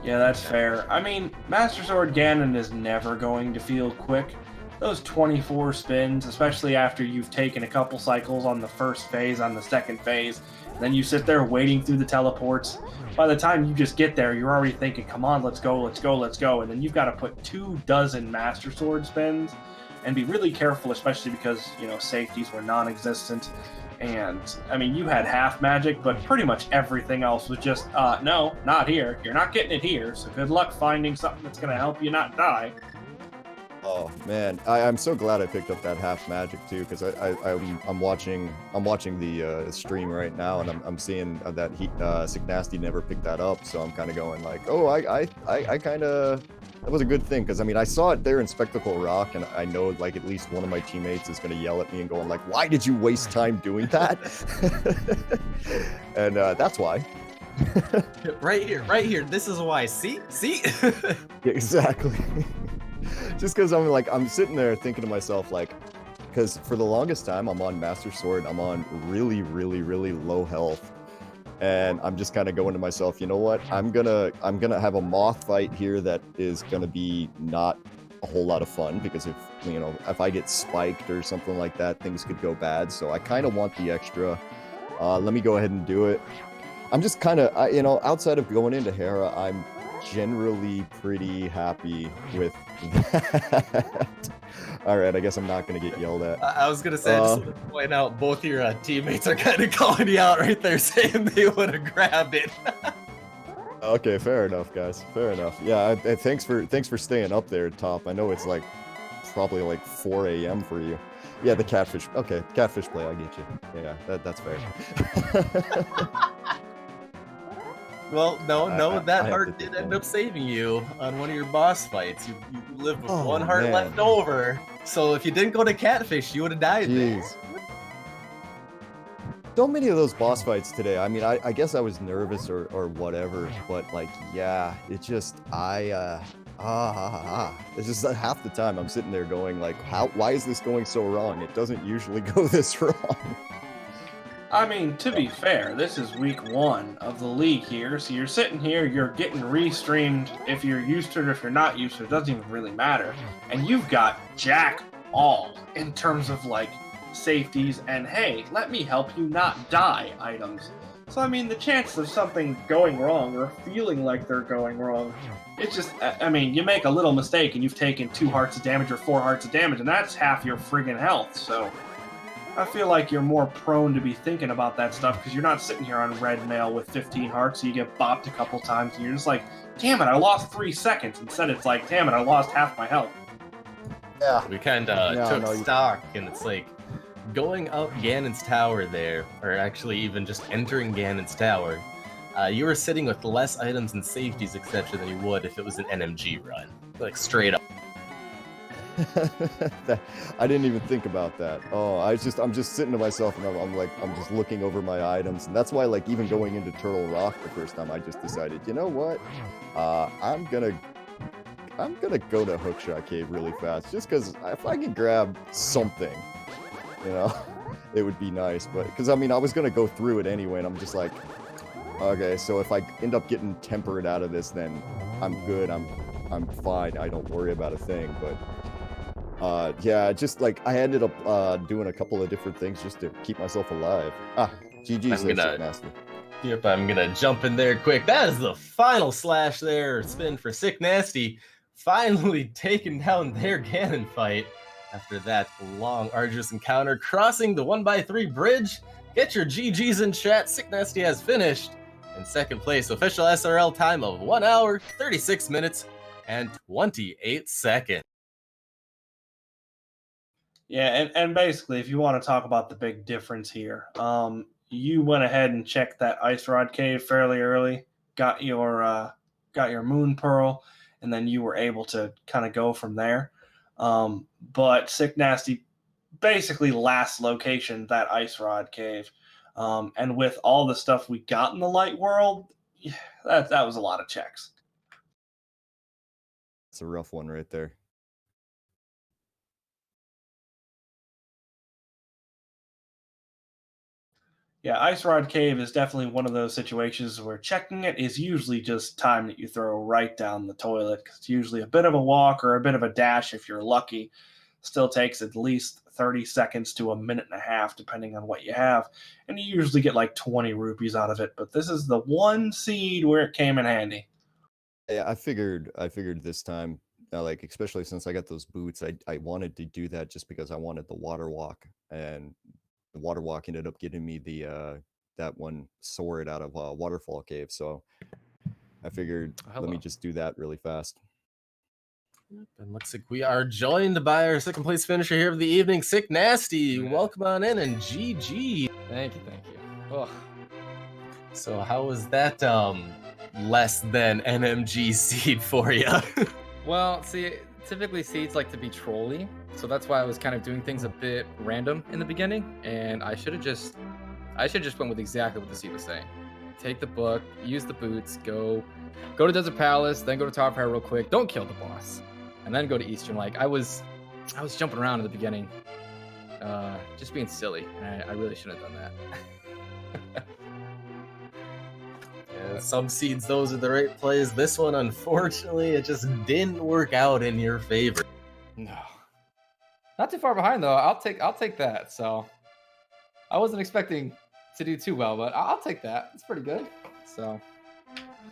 Yeah, that's fair. I mean, Master Sword Ganon is never going to feel quick. Those 24 spins, especially after you've taken a couple cycles on the first phase, on the second phase, and then you sit there waiting through the teleports. By the time you just get there, you're already thinking, come on, let's go. And then you've got to put 24 Master Sword spins and be really careful, especially because, you know, safeties were non-existent. And, I mean, you had half magic, but pretty much everything else was just, no, not here. You're not getting it here, so good luck finding something that's going to help you not die. Oh man, I'm so glad I picked up that half magic too, because I'm watching the stream right now, and I'm seeing that sicknasty never picked that up, so I'm kind of going like, oh, I kind of, that was a good thing, because I mean I saw it there in Spectacle Rock, and I know like at least one of my teammates is gonna yell at me and going like, why did you waste time doing that? And that's why. Right here, right here. This is why. See? Yeah, exactly. Just because I'm sitting there thinking to myself, like, because for the longest time I'm on Master Sword, I'm on really, really, really low health, and I'm just kind of going to myself, you know what? I'm gonna have a moth fight here that is gonna be not a whole lot of fun, because if I get spiked or something like that, things could go bad. So I kind of want the extra. Let me go ahead and do it. I'm just kind of, outside of going into Hera, I'm generally pretty happy with that. All right, I guess I'm not going to get yelled at. I was going to say, I just want to point out both your teammates are kind of calling you out right there, saying they would have grabbed it. Okay, fair enough, guys. Fair enough. Yeah, thanks for staying up there, Top. I know it's like probably like 4 a.m. for you. Yeah, the catfish. Okay, catfish play. I get you. Yeah, that's fair. Well, no, that I heart did end up saving you on one of your boss fights. You lived with one heart man. left over. So if you didn't go to catfish, you would have died there. So many of those boss fights today. I mean, I guess I was nervous or whatever, but like, yeah, it just it's just that half the time I'm sitting there going like, why is this going so wrong? It doesn't usually go this wrong. I mean, to be fair, this is week 1 of the league here, so you're sitting here, you're getting restreamed. If you're used to it or if you're not used to it, it doesn't even really matter. And you've got jack all in terms of like safeties and hey, let me help you not die items. So I mean, the chances of something going wrong or feeling like they're going wrong, it's just, I mean, you make a little mistake and you've taken 2 hearts of damage or 4 hearts of damage, and that's half your friggin' health, so I feel like you're more prone to be thinking about that stuff because you're not sitting here on red mail with 15 hearts, so you get bopped a couple times and you're just like, damn it, I lost 3 seconds. Instead, it's like, damn it, I lost half my health. Yeah. We kind of took stock, and it's like going up Ganon's tower there, or actually even just entering Ganon's tower, you were sitting with less items and safeties, etc., than you would if it was an NMG run. Like, straight up. I didn't even think about that. Oh, I'm just sitting to myself and I'm just looking over my items, and that's why like even going into Turtle Rock the first time, I just decided, you know what, I'm gonna go to Hookshot Cave really fast, just because if I could grab something, it would be nice. But because I mean I was gonna go through it anyway, and I'm just like, okay, so if I end up getting tempered out of this, then I'm good. I'm fine. I don't worry about a thing. But yeah, just like I ended up doing a couple of different things just to keep myself alive. GG's nasty. Yep, I'm gonna jump in there quick. That is the final slash there, spin for Sick Nasty, finally taking down their Ganon fight after that long, arduous encounter, crossing the 1x3 bridge. Get your GGs in chat. Sick Nasty has finished in second place. Official SRL time of 1 hour, 36 minutes, and 28 seconds. Yeah, and basically, if you want to talk about the big difference here, you went ahead and checked that Ice Rod Cave fairly early, got your Moon Pearl, and then you were able to kind of go from there. But Sick Nasty, basically last location, that Ice Rod Cave. And with all the stuff we got in the Light World, yeah, that was a lot of checks. It's a rough one right there. Yeah, Ice Rod Cave is definitely one of those situations where checking it is usually just time that you throw right down the toilet. It's usually a bit of a walk or a bit of a dash if you're lucky. Still takes at least 30 seconds to a minute and a half, depending on what you have. And you usually get like 20 rupees out of it. But this is the one seed where it came in handy. Yeah, I figured this time, like especially since I got those boots, I wanted to do that just because I wanted the water walk, and the water walk ended up getting me the that one sword out of Waterfall Cave. So I figured, let me just do that really fast. And looks like we are joined by our second place finisher here of the evening, Sick Nasty. Welcome on in, and GG. Thank you. Oh, So how was that less than NMG seed for you? well, see, typically seeds like to be trolly, so that's why I was kind of doing things a bit random in the beginning, and I should have just went with exactly what the seed was saying. Take the book, use the boots, go to Desert Palace, then go to Tower Fire real quick. Don't kill the boss, and then go to Eastern. Like I was jumping around in the beginning, just being silly. And I really shouldn't have done that. Yeah, some seeds, those are the right plays. This one, unfortunately, it just didn't work out in your favor. No, not too far behind though. I'll take that. So I wasn't expecting to do too well, but I'll take that. It's pretty good. So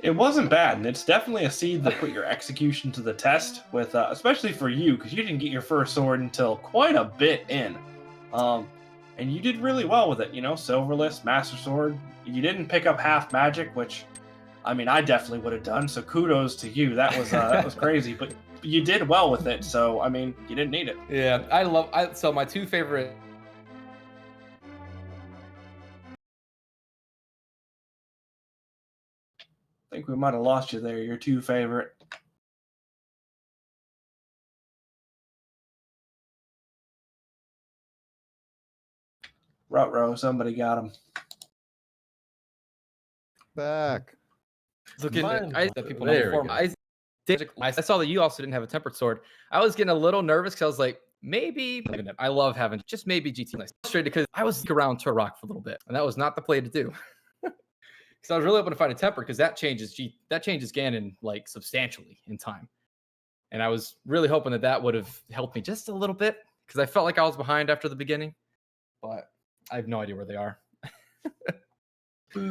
It wasn't bad, and it's definitely a seed that put your execution to the test, with especially for you, because you didn't get your first sword until quite a bit in. And you did really well with it, you know, Silverless, Master Sword. You didn't pick up half magic, which, I mean, I definitely would have done, so kudos to you. That was crazy, but you did well with it, so, I mean, you didn't need it. yeah, so my two favorite. I think we might have lost you there, your two favorite. Ruh-roh, somebody got him. Back. Looking Fine. at that people There know we before. I saw that you also didn't have a tempered sword. I was getting a little nervous because I was like, maybe I love having just maybe GT nice. Frustrated because I was around Turok for a little bit, and that was not the play to do. Because I was really hoping to find a temper, because that changes Ganon like substantially in time, and I was really hoping that would have helped me just a little bit, because I felt like I was behind after the beginning, but I have no idea where they are.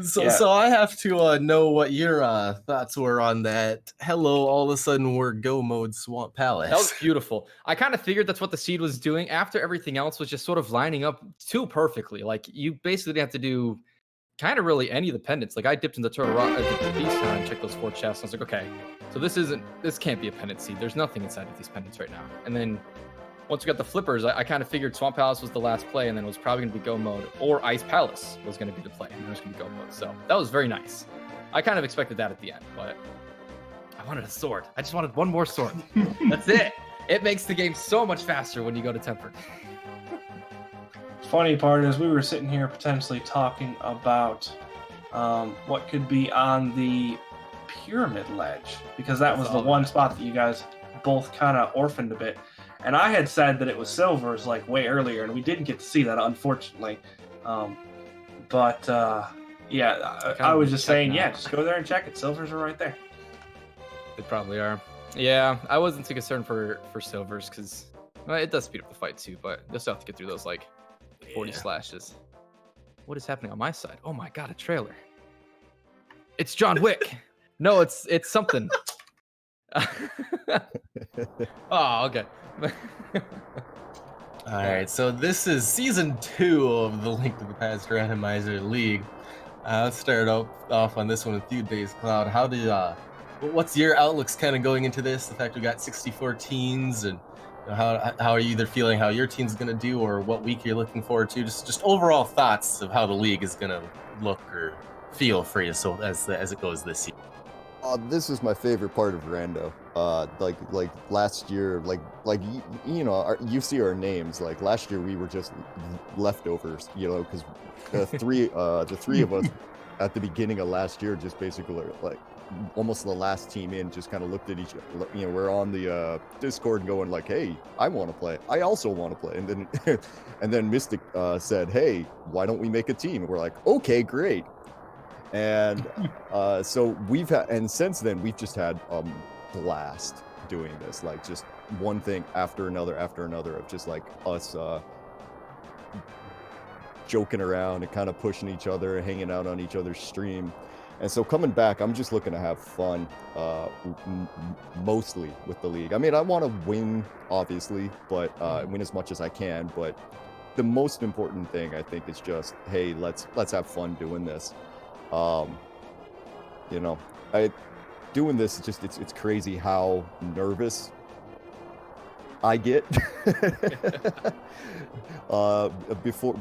So I have to know what your thoughts were on that. Hello, all of a sudden we're go mode Swamp Palace. That was beautiful. I kind of figured that's what the seed was doing after everything else was just sort of lining up too perfectly. Like you basically didn't have to do kind of really any of the pendants. Like I dipped into the beast town and checked those 4 chests. I was like, okay, so this can't be a pendant seed. There's nothing inside of these pendants right now. And then once we got the flippers, I kind of figured Swamp Palace was the last play, and then it was probably going to be go mode, or Ice Palace was going to be the play, and then it was going to be go mode. So that was very nice. I kind of expected that at the end, but I wanted a sword. I just wanted one more sword. That's it. It makes the game so much faster when you go to tempered. Funny part is we were sitting here potentially talking about what could be on the pyramid ledge, because that was the one spot that you guys both kind of orphaned a bit. And I had said that it was Silver's like way earlier, and we didn't get to see that, unfortunately. Yeah, I was just saying, yeah, just go there and check it. Silver's are right there. They probably are. Yeah, I wasn't too concerned for Silver's, because it does speed up the fight too, but you'll still have to get through those like 40 slashes. What is happening on my side? Oh my god, a trailer. It's John Wick. No, it's something. Oh, okay. All right, so this is season 2 of the Link to the Past Randomizer League. Let's start off on this one with you, dazedcloud. How did what's your outlooks kind of going into this? The fact we got 64 teams, and how are you either feeling how your team's going to do, or what week you're looking forward to? Just overall thoughts of how the league is going to look or feel for you, so as it goes this year. This is my favorite part of Rando. Like last year, you know, you see our names. Like last year, we were just leftovers, you know, because the three of us at the beginning of last year just basically like almost the last team in, just kind of looked at each other. You know, we're on the Discord going like, "Hey, I want to play. I also want to play." And then Mystic said, "Hey, why don't we make a team?" And we're like, "Okay, great." And so since then we've just had blast doing this, like just one thing after another of just like us joking around and kind of pushing each other, hanging out on each other's stream. And so coming back, I'm just looking to have fun, mostly with the league. I mean, I want to win, obviously, but win as much as I can. But the most important thing, I think, is just, hey, let's have fun doing this. You know, doing this, it's crazy how nervous I get.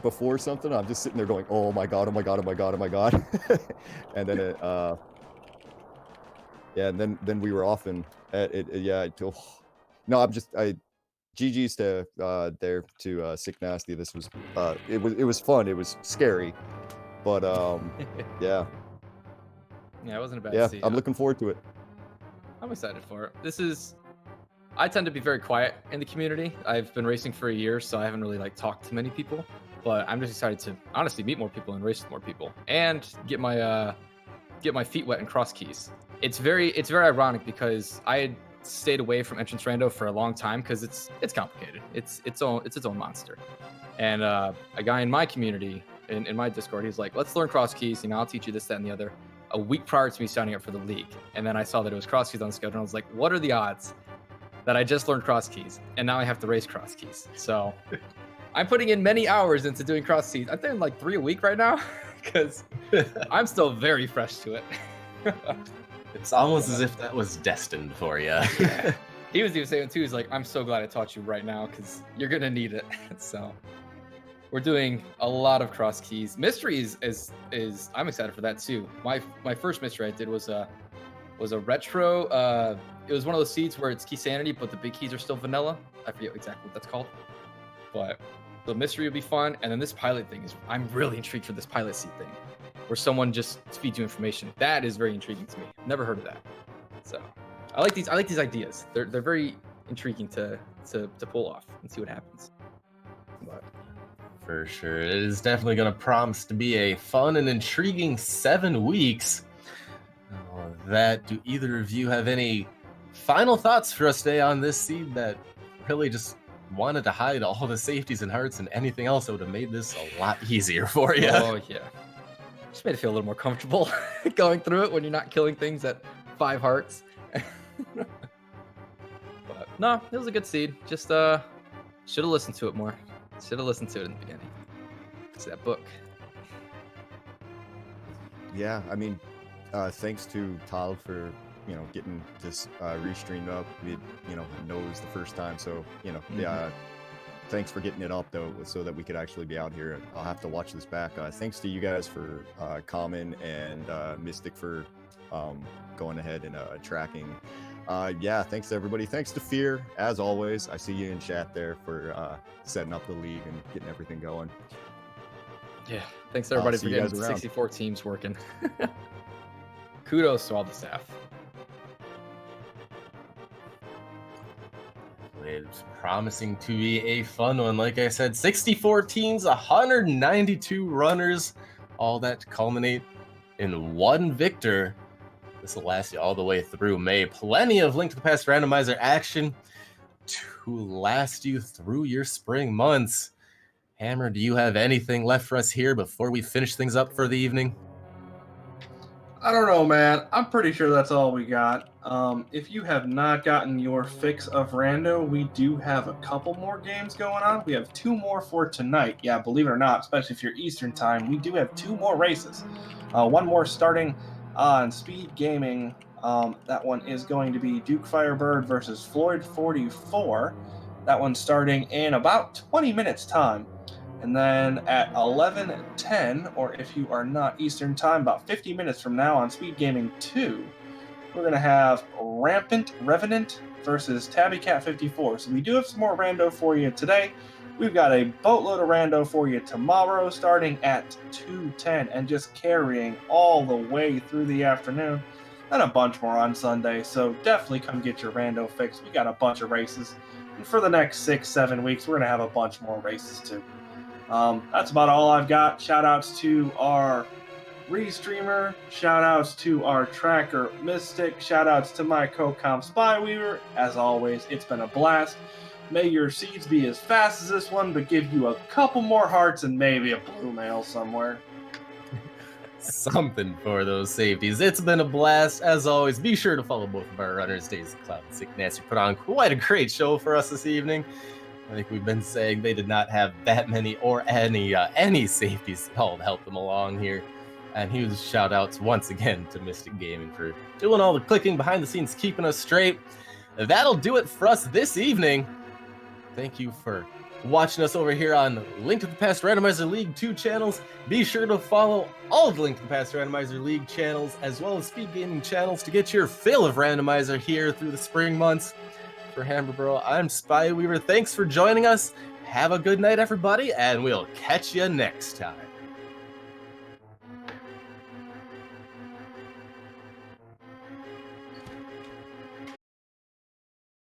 Before something, I'm just sitting there going, oh my god, oh my god, oh my god, oh my god. And then yeah, and then we were off and yeah, no, GG's to there to sicknasty. This was it was fun. It was scary, but yeah, Yeah, it wasn't a bad yeah, seed. I'm looking forward to it. I'm excited for it. I tend to be very quiet in the community. I've been racing for a year, so I haven't really like talked to many people. But I'm just excited to honestly meet more people and race with more people, and get my feet wet in cross keys. It's very ironic because I had stayed away from entrance rando for a long time because it's complicated. It's its own monster. And a guy in my community, in my Discord, he's like, let's learn cross keys. I'll teach you this, that, and the other. A week prior to me signing up for the league, and then I saw that it was cross keys on the schedule, and I was like, what are the odds that I just learned cross keys and now I have to race cross keys? So I'm putting in many hours into doing cross keys. I'm doing like 3 a week right now because I'm still very fresh to it. It's almost as if that was destined for you. Yeah. He was even saying too, he's like, I'm so glad I taught you right now because you're gonna need it. So we're doing a lot of cross keys. Mysteries is I'm excited for that too. My first mystery I did was a retro. It was one of those seeds where it's key sanity, but the big keys are still vanilla. I forget exactly what that's called. But the mystery will be fun. And then this pilot thing I'm really intrigued for this pilot seed thing, where someone just feeds you information. That is very intriguing to me. Never heard of that. So I like these ideas. They're very intriguing to pull off and see what happens. But For sure. It is definitely going to promise to be a fun and intriguing 7 weeks. Do either of you have any final thoughts for us today on this seed that really just wanted to hide all the safeties and hearts and anything else that would have made this a lot easier for you? Oh, yeah. Just made it feel a little more comfortable going through it when you're not killing things at 5 hearts. But no, it was a good seed. Just should have listened to it more. Should have listened to it in the beginning. It's that book. Yeah, I mean, thanks to Tal for getting this restreamed up. It know it was the first time, so yeah. Thanks for getting it up though, so that we could actually be out here. I'll have to watch this back. Thanks to you guys for Common and Mystic for going ahead and tracking. Yeah, thanks to everybody. Thanks to Fear, as always. I see you in chat there for setting up the league and getting everything going. Yeah, thanks everybody for getting 64 teams working. Kudos to all the staff. It's promising to be a fun one. Like I said, 64 teams, 192 runners, all that to culminate in one victor. This will last you all the way through May. Plenty of Link to the Past randomizer action to last you through your spring months. Hammer, do you have anything left for us here before we finish things up for the evening? I don't know, man. I'm pretty sure that's all we got. If you have not gotten your fix of rando, we do have a couple more games going on. We have 2 more for tonight. Yeah, believe it or not, especially if you're Eastern time, we do have 2 more races. One more starting on Speed Gaming. That one is going to be Duke Firebird versus Floyd 44. That one's starting in about 20 minutes time. And then at 11:10, or if you are not Eastern time, about 50 minutes from now on Speed Gaming 2, we're going to have Rampant Revenant versus Tabby Cat 54. So we do have some more rando for you today. We've got a boatload of rando for you tomorrow, starting at 2:10 and just carrying all the way through the afternoon, and a bunch more on Sunday. So definitely come get your rando fix. We got a bunch of races. And for the next 6-7 weeks, we're going to have a bunch more races too. That's about all I've got. Shout outs to our restreamer, shout outs to our tracker Mystic, shout outs to my co-comp Spyweaver. As always, it's been a blast. May your seeds be as fast as this one, but give you a couple more hearts and maybe a blue mail somewhere. Something for those safeties. It's been a blast. As always, be sure to follow both of our runners. dazedcloud and sicknasty put on quite a great show for us this evening. I think we've been saying they did not have that many or any safeties at all to help them along here. And huge shout outs once again to Mystic Gaming for doing all the clicking behind the scenes, keeping us straight. That'll do it for us this evening. Thank you for watching us over here on Link to the Past Randomizer League 2 channels. Be sure to follow all of the Link to the Past Randomizer League channels as well as Speed Gaming channels to get your fill of randomizer here through the spring months. For Hammer Bro, I'm Spy Weaver. Thanks for joining us. Have a good night, everybody, and we'll catch you next time.